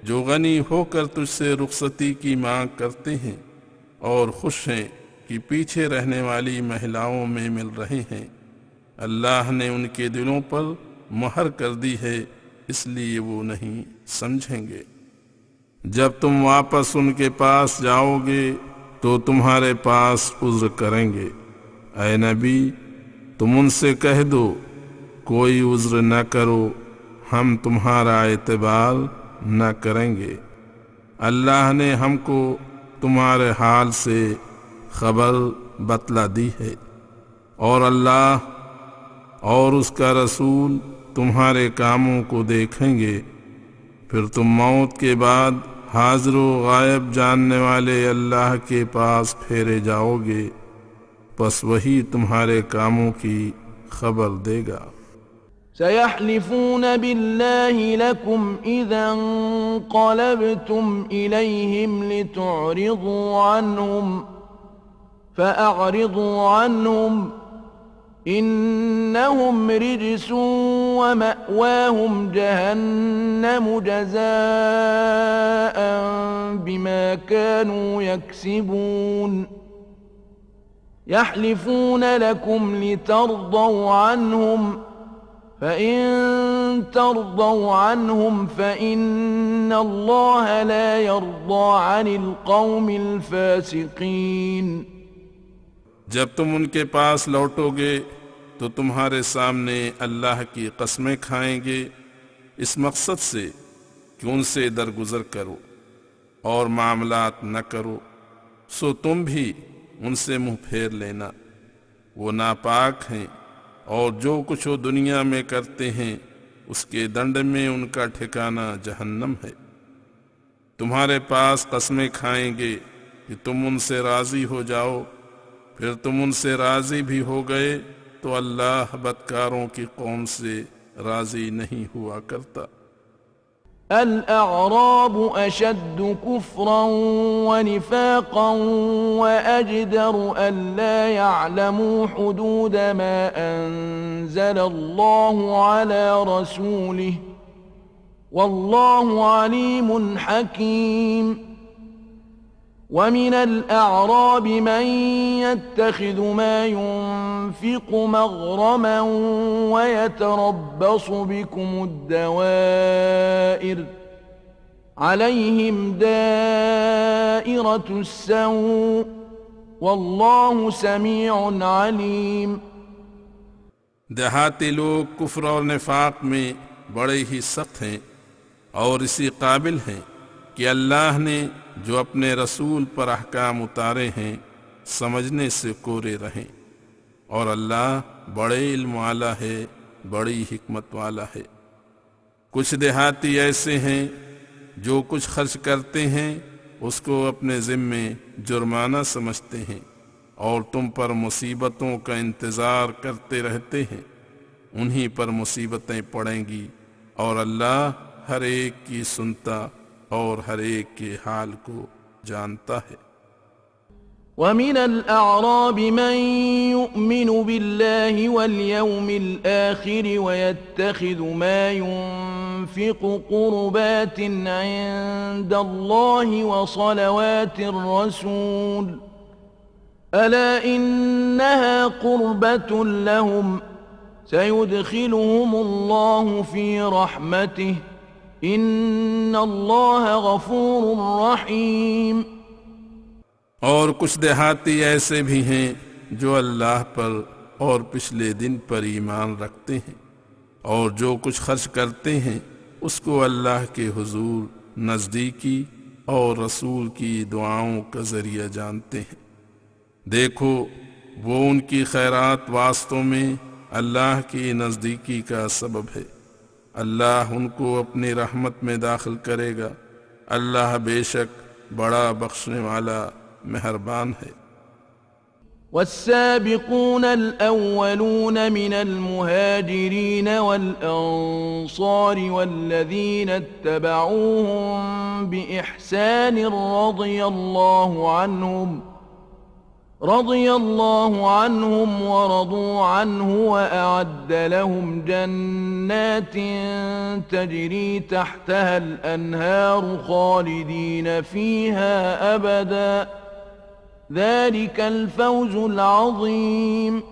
जो गनी होकर तुझसे रुखसती की मांग करते हैं और खुश हैं कि पीछे रहने वाली महिलाओं में मिल रहे हैं। अल्लाह ने उनके दिलों पर मुहर कर दी है, इसलिए वो नहीं समझेंगे। जब तुम वापस उनके पास जाओगे तो तुम्हारे पास उज़्र करेंगे। ऐ नबी, तुम उनसे कह दो कोई उज़्र न करो, हम तुम्हारा एतबार न करेंगे। अल्लाह ने हमको तुम्हारे हाल से खबर बतला दी है और अल्लाह और उसका रसूल तुम्हारे कामों को देखेंगे। फिर तुम मौत के बाद हाज़िर व गायब जानने वाले अल्लाह के पास फेरे जाओगे, बस वही तुम्हारे कामों की खबर देगा। سيحلفون بالله لكم إذا انقلبتم إليهم لتعرضوا عنهم فأعرضوا عنهم إنهم رجس ومأواهم جهنم جزاء بما كانوا يكسبون يحلفون لكم لترضوا عنهم فإن ترضوا عنهم فإن الله لا يرضى عن القوم الفاسقين। जब तुम उनके पास लौटोगे तो तुम्हारे सामने अल्लाह की कस्में खाएंगे इस मकसद से कि उनसे दरगुजर करो और मामलात न करो, सो तुम भी उनसे मुंह फेर लेना। वो नापाक हैं और जो कुछ वो दुनिया में करते हैं उसके दंड में उनका ठिकाना जहन्नम है। तुम्हारे पास कस्में खाएंगे कि तुम उनसे राजी हो जाओ, फिर तुम उनसे राजी भी हो गए तो अल्लाह बदकारों की कौम से राजी नहीं हुआ करता। الأعراب أشد كفرا ونفاقا وأجدر ألا يعلموا حدود ما أنزل الله على رسوله والله عليم حكيم ومن الأعراب من يتخذ ما ينفق مغرما ويتربص بكم الدوائر عليهم دائرة السوء والله سميع عليم। देहाती लोग कुफ्र और निफाक में बड़े ही सख्त हैं और इसी काबिल हैं कि अल्लाह ने जो अपने रसूल पर अहकाम उतारे हैं समझने से कोरे रहें, और अल्लाह बड़े इल्म वाला है, बड़ी हिकमत वाला है। कुछ देहाती ऐसे हैं जो कुछ खर्च करते हैं उसको अपने ज़िम्मे जुर्माना समझते हैं और तुम पर मुसीबतों का इंतज़ार करते रहते हैं। उन्हीं पर मुसीबतें पड़ेंगी और अल्लाह हर एक की सुनता और हर एक के हाल को जानता है। ومن الأعراب من يؤمن بالله واليوم الآخر ويتخذ ما ينفق قربات عند الله وصلوات الرسول ألا إنها قربة لهم سيدخلهم الله في رحمته إن الله غفور रहीम। और कुछ देहाती ऐसे भी हैं जो अल्लाह पर और पिछले दिन पर ईमान रखते हैं और जो कुछ खर्च करते हैं उसको अल्लाह के हुजूर नज़दीकी और रसूल की दुआओं का ज़रिया जानते हैं। देखो वो उनकी खैरात वास्तों में अल्लाह की नज़दीकी का सबब है। अल्लाह उनको अपनी रहमत में दाखिल करेगा। अल्लाह बेशक बड़ा बख्शने वाला मेहरबान है। والسابقون الأولون من المهاجرين والأنصار والذين اتبعوهم بإحسان رضي الله عنهم ورضوا عنه وأعد لهم جنات تجري تحتها الأنهار خالدين فيها أبدا ذلك الفوز العظيم।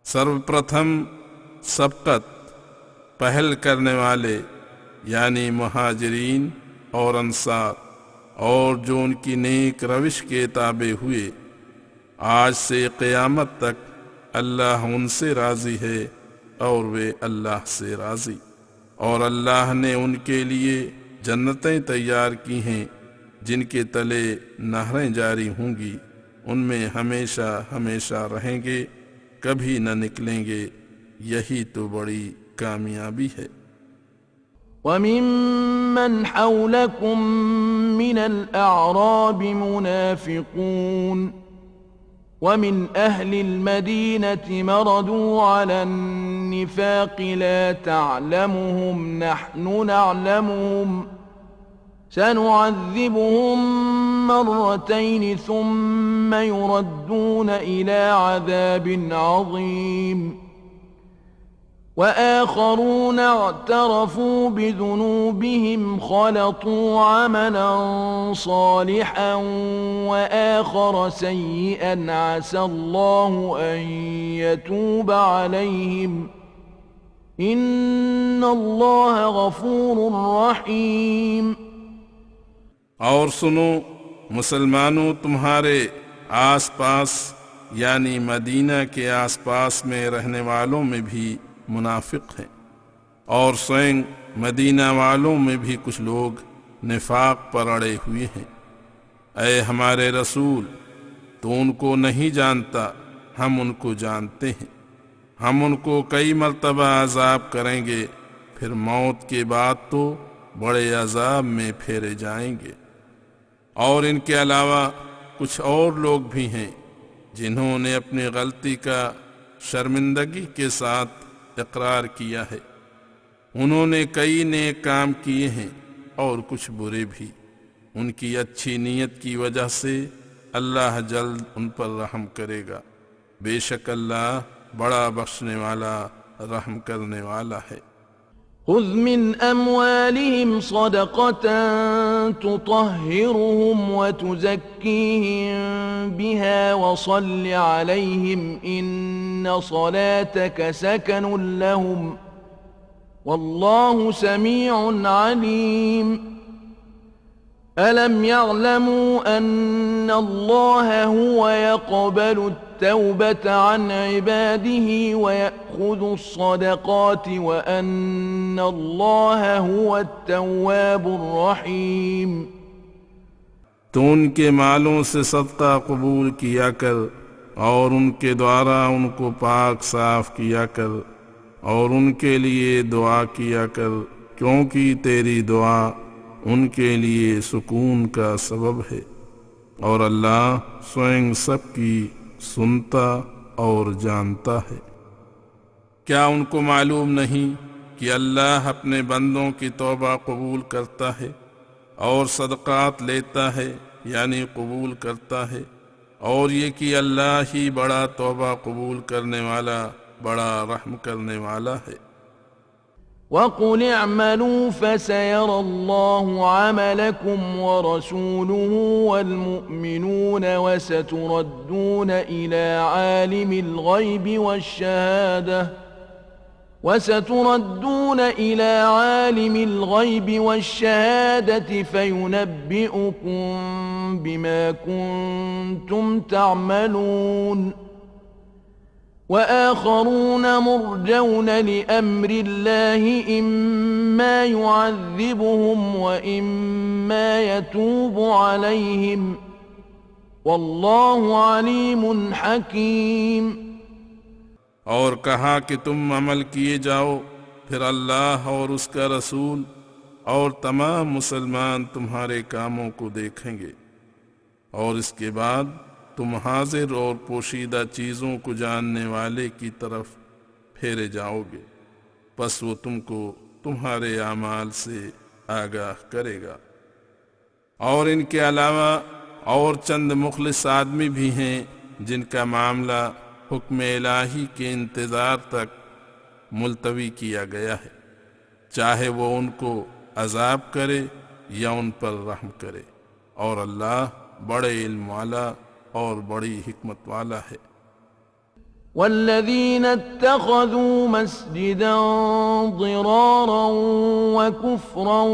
सर्वप्रथम सबकत पहल करने वाले यानी मुहाजिरीन और अंसार और जो उनकी नेक रविश के ताबे हुए, आज से क़यामत तक अल्लाह उनसे राज़ी है और वे अल्लाह से राज़ी। और अल्लाह ने उनके लिए जन्नतें तैयार की हैं जिनके तले नहरें जारी होंगी, उनमें हमेशा हमेशा रहेंगे, कभी न निकलेंगे। यही तो बड़ी कामयाबी है। وممن حولكم من الأعراب منافقون ومن أهل المدينة مردوا على النفاق لا تعلمهم نحن نعلمهم سنعذبهم مرتين ثم يردون إلى عذاب عظيم وآخرون اعترفوا بذنوبهم خلطوا عملا صالحا وآخر سيئا عسى الله أن يتوب عليهم إن الله غفور رحيم। और सुनो मुसलमानों, तुम्हारे आसपास यानी मदीना के आसपास में रहने वालों में भी मुनाफिक हैं, और स्वयं मदीना वालों में भी कुछ लोग निफाक पर अड़े हुए हैं। ऐ हमारे रसूल, तो उनको नहीं जानता, हम उनको जानते हैं। हम उनको कई मर्तबा अजाब करेंगे, फिर मौत के बाद तो बड़े अजाब में फेरे जाएंगे। और इनके अलावा कुछ और लोग भी हैं जिन्होंने अपनी गलती का शर्मिंदगी के साथ इकरार किया है। उन्होंने कई नेक काम किए हैं और कुछ बुरे भी। उनकी अच्छी नीयत की वजह से अल्लाह जल्द उन पर रहम करेगा। बेशक अल्लाह बड़ा बख्शने वाला, रहम करने वाला है। खुज़ मिन अम्वालिहिम सदक़तन तुतहिरुहुम व तुज़क्कीहिम बिहा व सल्लि अलैहिम इन्न सलातक सकनुन लहुम वल्लाहु समीउन अलीम। अलम यअलमू अन्न अल्लाह हुवा यक़बलु التوبة عن عباده ويأخذ الصدقات وأن الله هو التواب الرحيم। तो उनके मालों से सदका कबूल किया कर और उनके द्वारा उनको पाक साफ किया कर और उनके लिए दुआ किया कर, क्योंकि तेरी दुआ उनके लिए सुकून का सबब है, और अल्लाह स्वयं सबकी सुनता और जानता है। क्या उनको मालूम नहीं कि अल्लाह अपने बंदों की तौबा कबूल करता है और सदक़ात लेता है यानी कबूल करता है, और ये कि अल्लाह ही बड़ा तौबा कबूल करने वाला, बड़ा रहम करने वाला है। वक़ुल अअमलू फसयरा अल्लाहु अमलकुम व रसूलुहु वल मुअमिनून वसतुरद्दून इला आलिमिल गैबि वश्शहादति फयुनब्बिउकुम बिमा कुंतुम तअमलून وآخرون مرجون لأمر الله إما يعذبهم وإما يتوب عليهم والله عليم حكيم। और कहा कि तुम अमल किए जाओ, फिर अल्लाह और उसका रसूल और तमाम मुसलमान तुम्हारे कामों को देखेंगे, और इसके बाद तुम हाजिर और पोशीदा चीज़ों को जानने वाले की तरफ फेरे जाओगे, बस वो तुमको तुम्हारे आमाल से आगाह करेगा। और इनके अलावा और चंद मुखलिस आदमी भी हैं जिनका मामला हुक्म इलाही के इंतज़ार तक मुलतवी किया गया है, चाहे वो उनको अजाब करे या उन पर रहम करे, और अल्लाह बड़े इल्म वाला और बड़ी हिकमत वाला है। वल्लज़ीन इत्तख़ज़ू मस्जिदन ज़िरारन व कुफ़्रन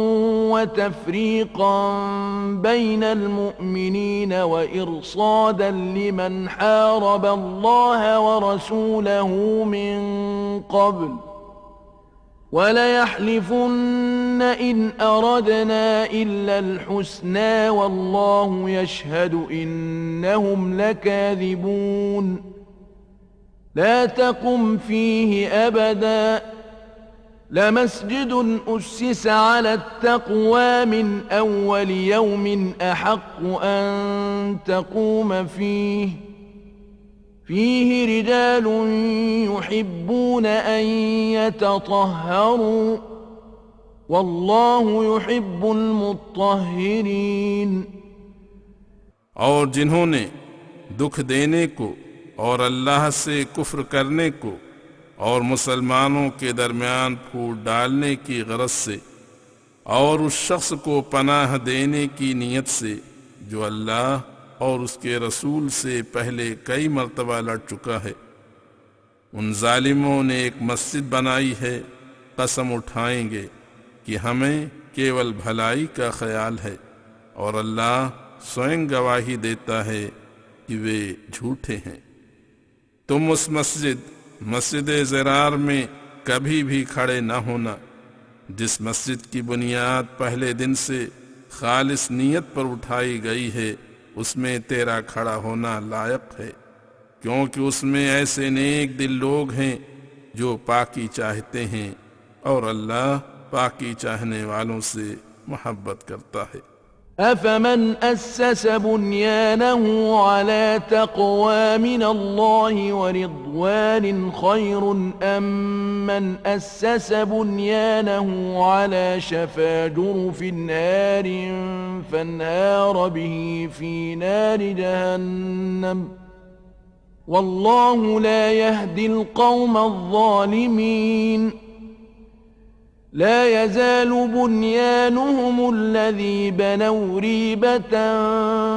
व तफ़रीक़न बैनल मुअमिनीन व इरसादन लिमन हारब अल्लाह व रसूलहु मिन क़ब्ल वलयहलिफुन्न इन अरदना इल्लल हुस्ना वल्लाहु यशहदु इन्नहुम लकाज़िबून। ला तक़ुम फ़ीहि अबदा लमस्जिदुन उस्सिस अला तक़वा मिन अव्वल यौमिन अहक़्क़ु अन तक़ूम فيه رجال يحبون أن يتطهروا والله يحب المطهرين। और जिन्होंने दुख देने को और अल्लाह से कुफ्र करने को और मुसलमानों के दरमियान फूट डालने की गरज से और उस शख्स को पनाह देने की नीयत से जो अल्लाह और उसके रसूल से पहले कई मर्तबा लड़ चुका है, उन जालिमों ने एक मस्जिद बनाई है, कसम उठाएंगे कि हमें केवल भलाई का ख्याल है और अल्लाह स्वयं गवाही देता है कि वे झूठे हैं। तुम उस मस्जिद ज़रार में कभी भी खड़े न होना जिस मस्जिद की बुनियाद पहले दिन से खालिस नीयत पर उठाई गई है, उसमें तेरा खड़ा होना लायक है, क्योंकि उसमें ऐसे नेक दिल लोग हैं जो पाकी चाहते हैं और अल्लाह पाकी चाहने वालों से मोहब्बत करता है। أفمن أسس بنيانه على تقوى من الله ورضوان خير أم من أسس بنيانه على شفا جرف نار فانهار به في نار جهنم والله لا يهدي القوم الظالمين لا يزال بنيانهم الذي بنوا ريبة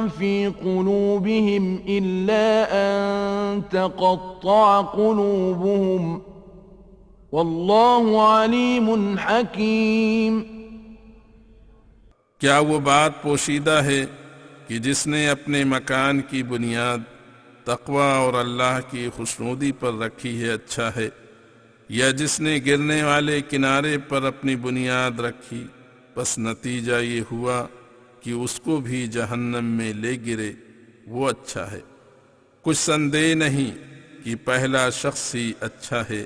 في قلوبهم إلا أن تقطع قلوبهم والله عليم حكيم। क्या वो बात पोशीदा है कि जिसने अपने मकान की बुनियाद तक़वा और अल्लाह की खुशनुदी पर रखी है अच्छा है, या जिसने गिरने वाले किनारे पर अपनी बुनियाद रखी, बस नतीजा ये हुआ कि उसको भी जहन्नम में ले गिरे, वो अच्छा है। कुछ संदेह नहीं कि पहला शख्स ही अच्छा है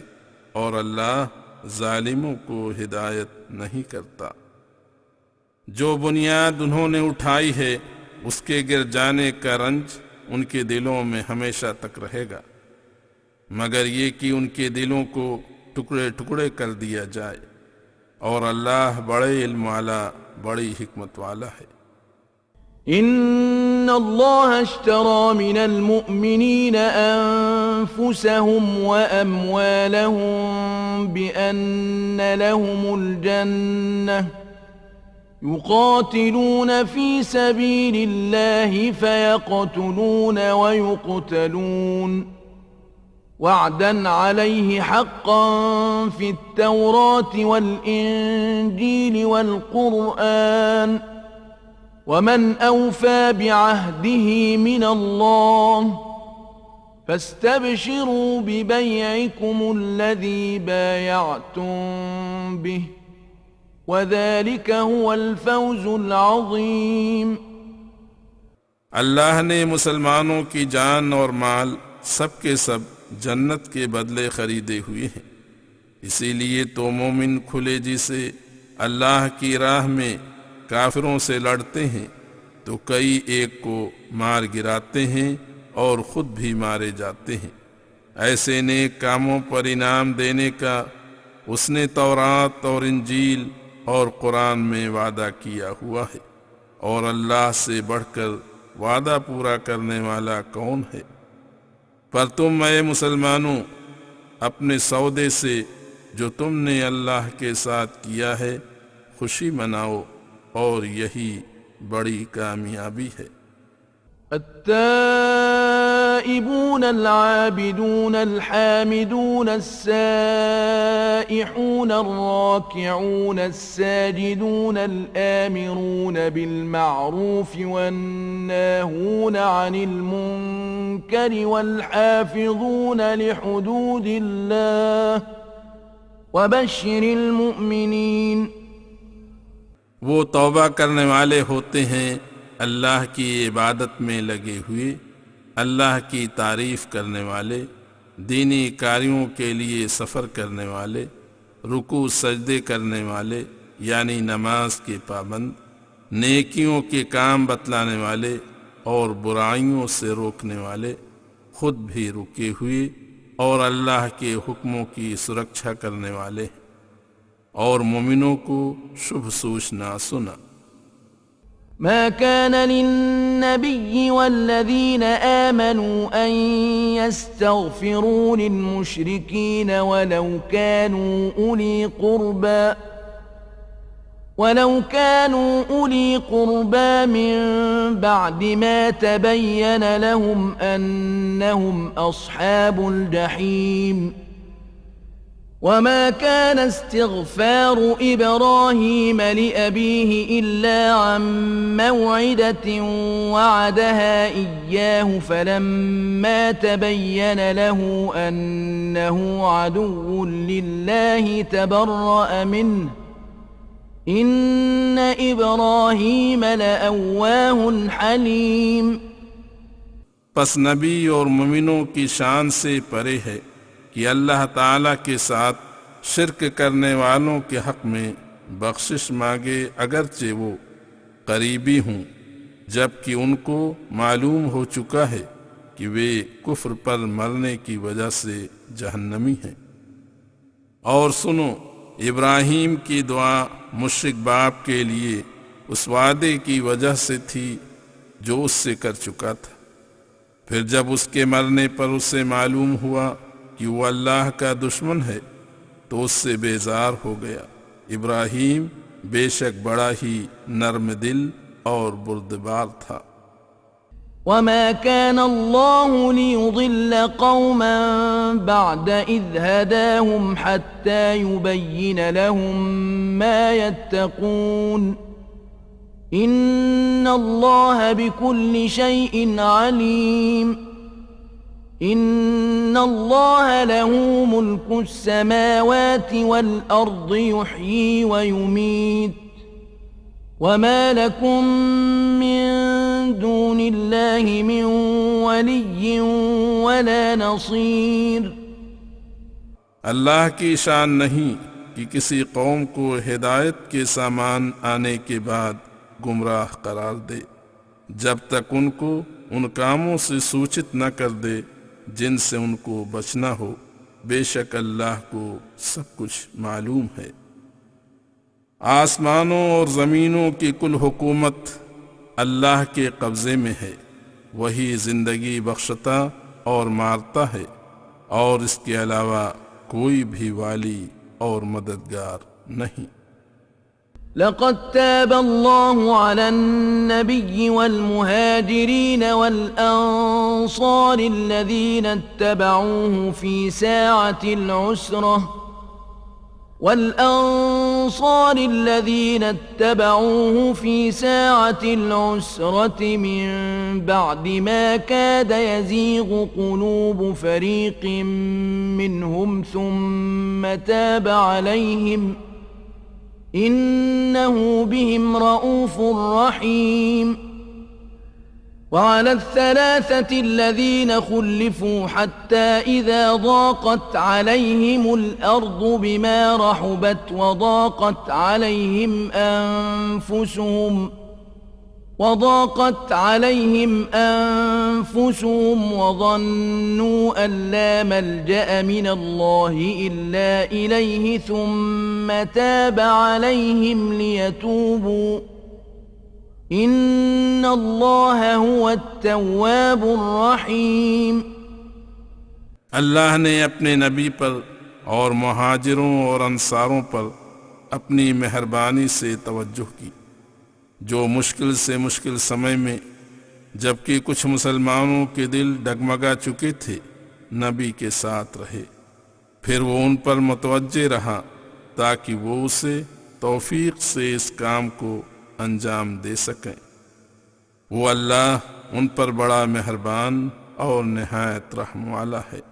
और अल्लाह जालिमों को हिदायत नहीं करता। जो बुनियाद उन्होंने उठाई है उसके गिर जाने का रंज उनके दिलों में हमेशा तक रहेगा, मगर ये कि उनके दिलों को टुकड़े टुकड़े कर दिया जाए, और अल्लाह बड़े इल्म वाला बड़ी हिकमत वाला है। इन्न अल्लाह अश्तरा मिनल मुअमिनीन अनफुसहुम व अमवालहुम बिअन्न लहुमुल जन्नह युकातिलून फी सबीलिल्लाहि फयक़तुलून व युक़तलून वअदन अलैहि हक़्क़न फित्तौरात वल्इंजील वल्क़ुरआन वमन औफ़ा बिअहदिही मिनल्लाह फस्तबशिरू बिबैइकुमुल्लज़ी बायअतुम बिही वज़ालिक हुवल फ़ौज़ुल अज़ीम। अल्लाह ने मुसलमानों की जान और माल सब के सब जन्नत के बदले खरीदे हुए हैं, इसीलिए तो मोमिन खुले जी से अल्लाह की राह में काफिरों से लड़ते हैं तो कई एक को मार गिराते हैं और खुद भी मारे जाते हैं। ऐसे नेक कामों पर इनाम देने का उसने तौरात और इंजील और कुरान में वादा किया हुआ है, और अल्लाह से बढ़कर वादा पूरा करने वाला कौन है। पर तुम ऐ मुसलमानों अपने सौदे से जो तुमने अल्लाह के साथ किया है खुशी मनाओ, और यही बड़ी कामयाबी है। التائبون العابدون الحامدون السائحون الراكعون الساجدون الآمرون بالمعروف والناهون عن المنكر والحافظون لحدود الله وبشر المؤمنين। वो तौबा करने वाले होते हैं अल्लाह की इबादत में लगे हुए, अल्लाह की तारीफ करने वाले, दीनी कार्यों के लिए सफ़र करने वाले, रुकू सजदे करने वाले यानी नमाज के पाबंद, नेकियों के काम बतलाने वाले और बुराइयों से रोकने वाले, खुद भी रुके हुए और अल्लाह के हुक्मों की सुरक्षा करने वाले, और मोमिनों को शुभ सूचना सुना। ما كان للنبي والذين آمنوا أن يستغفروا للمشركين ولو كانوا أولي قربى من بعد ما تبين لهم أنهم أصحاب الجحيم وما كان استغفار إبراهيم لأبيه إلا عن موعدة وعدها إياه فلما تبين له أنه عدو لله تبرأ منه إن إبراهيم لأواه حليم. पस नबी और मुमिनों की शान से परे है कि अल्लाह ताला के साथ शिर्क करने वालों के हक में बख्शिश मांगे, अगरचे वो करीबी हों, जबकि उनको मालूम हो चुका है कि वे कुफ्र पर मरने की वजह से जहन्नमी हैं। और सुनो, इब्राहीम की दुआ मुश्रिक बाप के लिए उस वादे की वजह से थी जो उससे कर चुका था। फिर जब उसके मरने पर उसे मालूम हुआ कि वो अल्लाह का दुश्मन है तो उससे बेजार हो गया। इब्राहीम बेशक बड़ा ही नर्म दिल और बुर्दबार था। وما كان الله ليضل قوما بعد إذ هداهم حتى يبين لهم ما يتقون إن الله بكل شيء عليم إن الله له ملك السماوات والأرض يحيي ويميت وما لكم من دون الله من ولي ولا نصير। अल्लाह की शान नहीं कि किसी कौम को हिदायत के सामान आने के बाद गुमराह करार दे, जब तक उनको उन कामों से सूचित न कर दे जिनसे उनको बचना हो। बेशक अल्लाह को सब कुछ मालूम है। आसमानों और ज़मीनों की कुल हुकूमत अल्लाह के कब्ज़े में है। वही ज़िंदगी बख्शता और मारता है, और इसके अलावा कोई भी वाली और मददगार नहीं। لقد تاب الله على النبي والمهاجرين والأنصار الذين اتبعوه في ساعة العسرة من بعد ما كاد يزيغ قلوب فريق منهم ثم تاب عليهم إنه بهم رؤوف رحيم. وعلى الثلاثة الذين خلفوا حتى إذا ضاقت عليهم الأرض بما رحبت وضاقت عليهم أنفسهم وظنوا أن لا ملجأ من الله إلا إليه ثم تاب عليهم ليتوبوا إن الله هو التواب الرحيم. अल्लाह ने अपने नबी पर और मुहाजिरों और अंसारों पर अपनी मेहरबानी से तवज्जुह की, जो मुश्किल से मुश्किल समय में, जबकि कुछ मुसलमानों के दिल डगमगा चुके थे, नबी के साथ रहे। फिर वो उन पर मुतवज्जे रहा ताकि वो उसे तौफीक से इस काम को अंजाम दे सकें। वो अल्लाह उन पर बड़ा मेहरबान और निहायत रहम वाला है।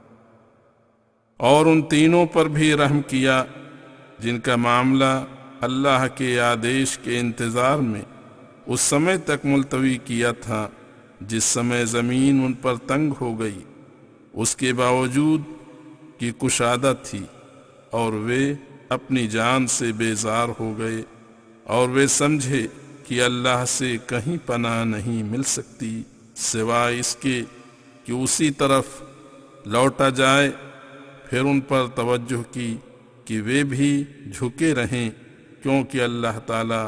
और उन तीनों पर भी रहम किया जिनका मामला अल्लाह के आदेश के इंतज़ार में उस समय तक मुलतवी किया था जिस समय ज़मीन उन पर तंग हो गई, उसके बावजूद कि कुशादा थी, और वे अपनी जान से बेजार हो गए, और वे समझे कि अल्लाह से कहीं पनाह नहीं मिल सकती सिवाय इसके कि उसी तरफ लौटा जाए। फिर उन पर तवज्जुह की कि वे भी झुके रहें, क्योंकि अल्लाह ताला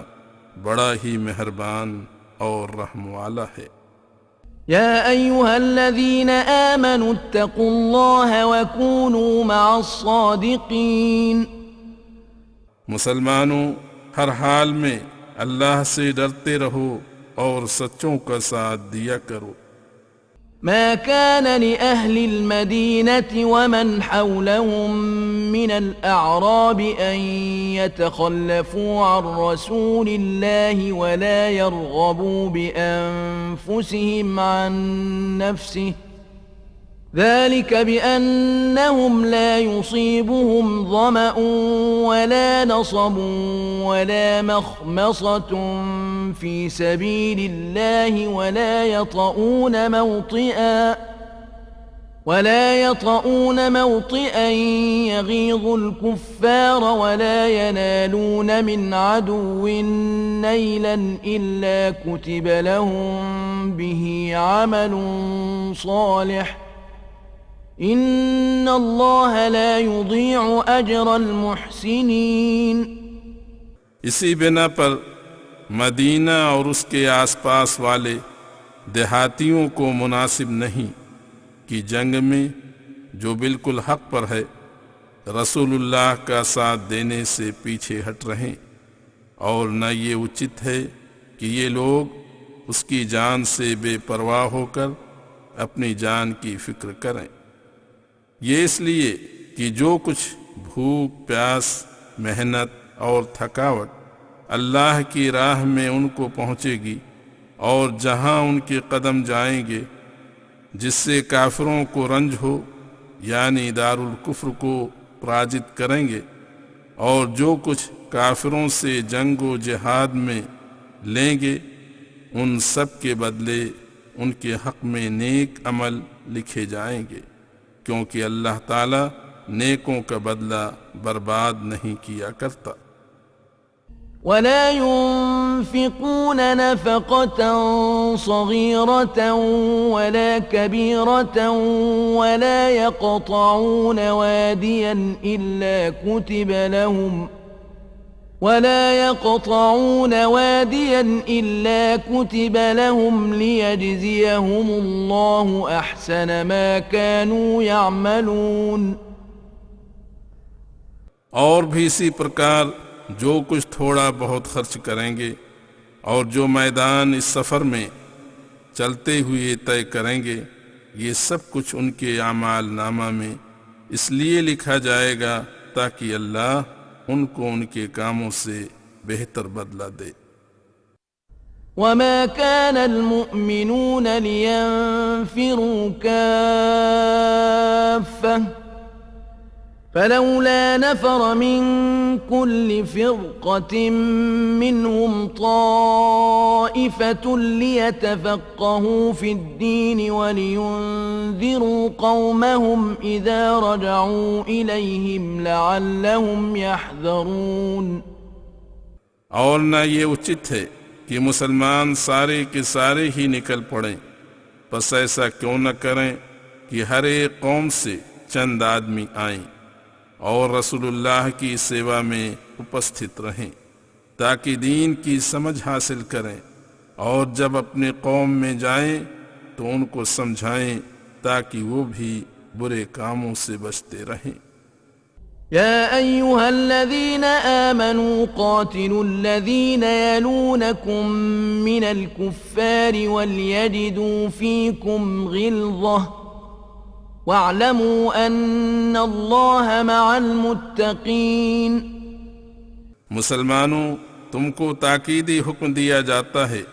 बड़ा ही मेहरबान और रहम वाला है। يا أيها الذين آمنوا اتقوا الله وكونوا مع الصادقين मुसलमानों, हर हाल में अल्लाह से डरते रहो और सच्चों का साथ दिया करो। ما كان لأهل المدينة ومن حولهم من الأعراب أن يتخلفوا عن رسول الله ولا يرغبوا بأنفسهم عن نفسه ذلك بأنهم لا يصيبهم ظمأ ولا نصب ولا مخمصة في سبيل الله ولا يطؤون موطئا يغيظ الكفار ولا ينالون من عدو نيلا إلا كتب لهم به عمل صالح إن الله لا يضيع أجر المحسنين। इसी बिना पर मदीना और उसके आसपास वाले देहातियों को मुनासिब नहीं कि जंग में जो बिल्कुल हक पर है रसूलुल्लाह का साथ देने से पीछे हट रहें, और न ये उचित है कि ये लोग उसकी जान से बेपरवाह होकर अपनी जान की फिक्र करें। ये इसलिए कि जो कुछ भूख, प्यास, मेहनत और थकावट अल्लाह की राह में उनको पहुँचेगी और जहाँ उनके कदम जाएंगे जिससे काफिरों को रंज हो यानी दारुल कुफ्र को पराजित करेंगे, और जो कुछ काफिरों से जंग व जिहाद में लेंगे उन सब के बदले उनके हक में नेक अमल लिखे जाएंगे, क्योंकि अल्लाह ताला नेकों का बदला बर्बाद नहीं किया करता। ولا ينفقون نفقة صغيرة ولا كبيرة ولا يقطعون واديا إلا كتب لهم ليجزيهم الله أحسن ما كانوا يعملون। और भी इसी प्रकार जो कुछ थोड़ा बहुत खर्च करेंगे और जो मैदान इस सफ़र में चलते हुए तय करेंगे, ये सब कुछ उनके आमाल नामा में इसलिए लिखा जाएगा ताकि अल्लाह उनको उनके कामों से बेहतर बदला दे। وما كان المؤمنون لينفروا كافة فلولا نفر من كل فرقة منهم طائفة ليتفقهوا في الدين ولينذروا قومهم إذا رجعوا إليهم لعلهم يحذرون। और न ये उचित है कि मुसलमान सारे के सारे ही निकल पड़ें, बस ऐसा क्यों न करें कि हर एक कौम से चंद आदमी आएं और रसूलुल्लाह की सेवा में उपस्थित रहें ताकि दीन की समझ हासिल करें, और जब अपने कौम में जाएं तो उनको समझाएं ताकि वो भी बुरे कामों से बचते रहें। يا أيها الذين آمنوا قاتلوا الذين يلونكم من الكفار وليجدوا فيكم غلظة واعلموا أن الله مع المتقين। मुसलमानों, तुमको ताकीदी हुक्म दिया जाता है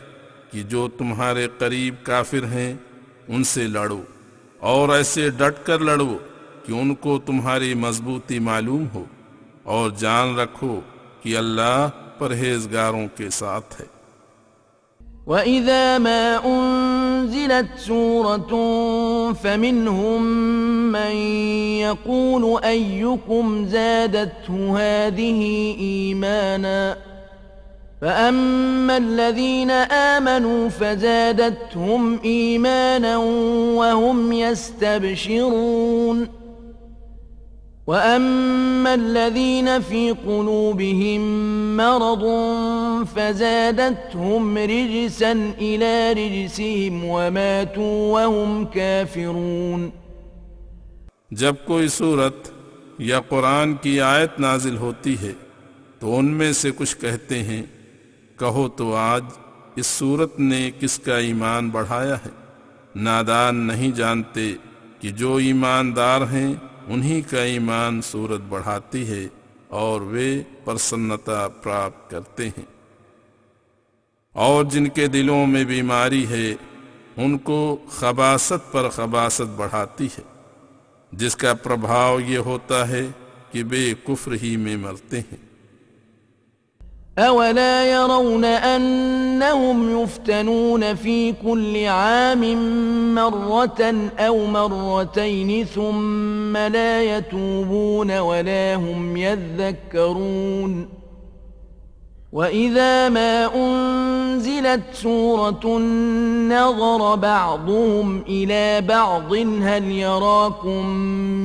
कि जो तुम्हारे करीब काफिर हैं उनसे लड़ो, और ऐसे डट कर लड़ो कि उनको तुम्हारी मजबूती मालूम हो, और जान रखो कि अल्लाह परहेजगारों के साथ है। وإذا ما أنزلت سورة فمنهم من يقول أيكم زادته هذه إيمانا فأما الذين آمنوا فزادتهم إيمانا وهم يستبشرون وأما الذين في قلوبهم مرض فزادتهم رجسا إلى رجسهم وماتوا وهم كافرون। जब कोई सूरत या कुरान की आयत नाजिल होती है तो उनमें से कुछ कहते हैं, कहो तो आज इस सूरत ने किसका ईमान बढ़ाया है। नादान नहीं जानते कि जो ईमानदार हैं उन्हीं का ईमान सूरत बढ़ाती है और वे प्रसन्नता प्राप्त करते हैं। और जिनके दिलों में बीमारी है उनको खबासत पर खबासत बढ़ाती है, जिसका प्रभाव ये होता है कि वे कुफ्र ही में मरते हैं। أولا يرون أنهم يفتنون في كل عام مرة أو مرتين ثم لا يتوبون ولا هم يذكرون وإذا ما أنزلت سورة نظر بعضهم إلى بعض هل يراكم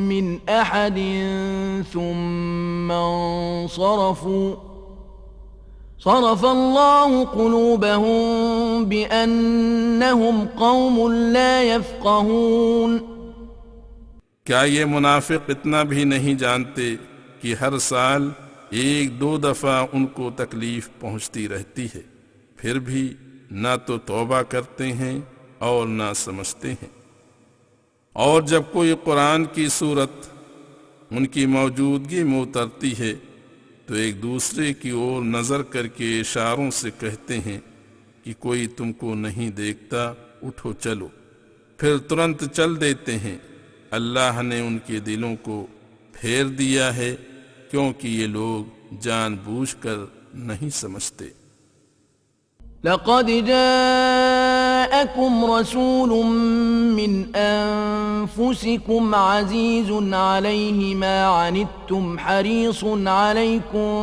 من أحد ثم انصرفوا صرف الله قلوبهم بأنهم قوم لا يفقهون। क्या ये मुनाफिक इतना भी नहीं जानते कि हर साल एक दो दफा उनको तकलीफ पहुंचती रहती है, फिर भी ना तो तौबा करते हैं और ना समझते हैं। और जब कोई कुरान की सूरत उनकी मौजूदगी में उतरती है तो एक दूसरे की ओर नजर करके इशारों से कहते हैं कि कोई तुमको नहीं देखता, उठो चलो। फिर तुरंत चल देते हैं। अल्लाह ने उनके दिलों को फेर दिया है क्योंकि ये लोग जानबूझकर नहीं समझते। لقد جاءكم رسول من أنفسكم عزيز عليه ما عنتم حريص عليكم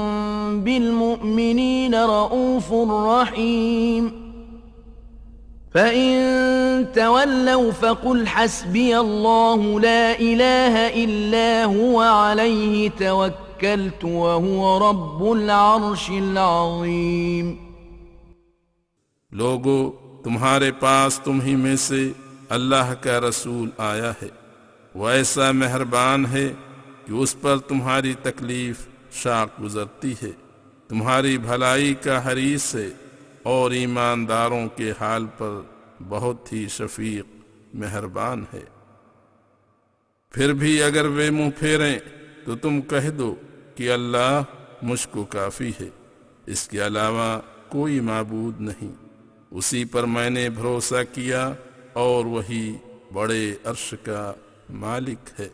بالمؤمنين رؤوف رحيم فإن تولوا فقل حسبي الله لا إله إلا هو عليه توكلت وهو رب العرش العظيم। लोगो, तुम्हारे पास तुम ही में से अल्लाह का रसूल आया है। वह ऐसा मेहरबान है कि उस पर तुम्हारी तकलीफ शाक गुजरती है, तुम्हारी भलाई का हरीस है और ईमानदारों के हाल पर बहुत ही शफीक मेहरबान है। फिर भी अगर वे मुंह फेरें तो तुम कह दो कि अल्लाह मुझको काफी है, इसके अलावा कोई माबूद नहीं। उसी पर मैंने भरोसा किया और वही बड़े अर्श का मालिक है।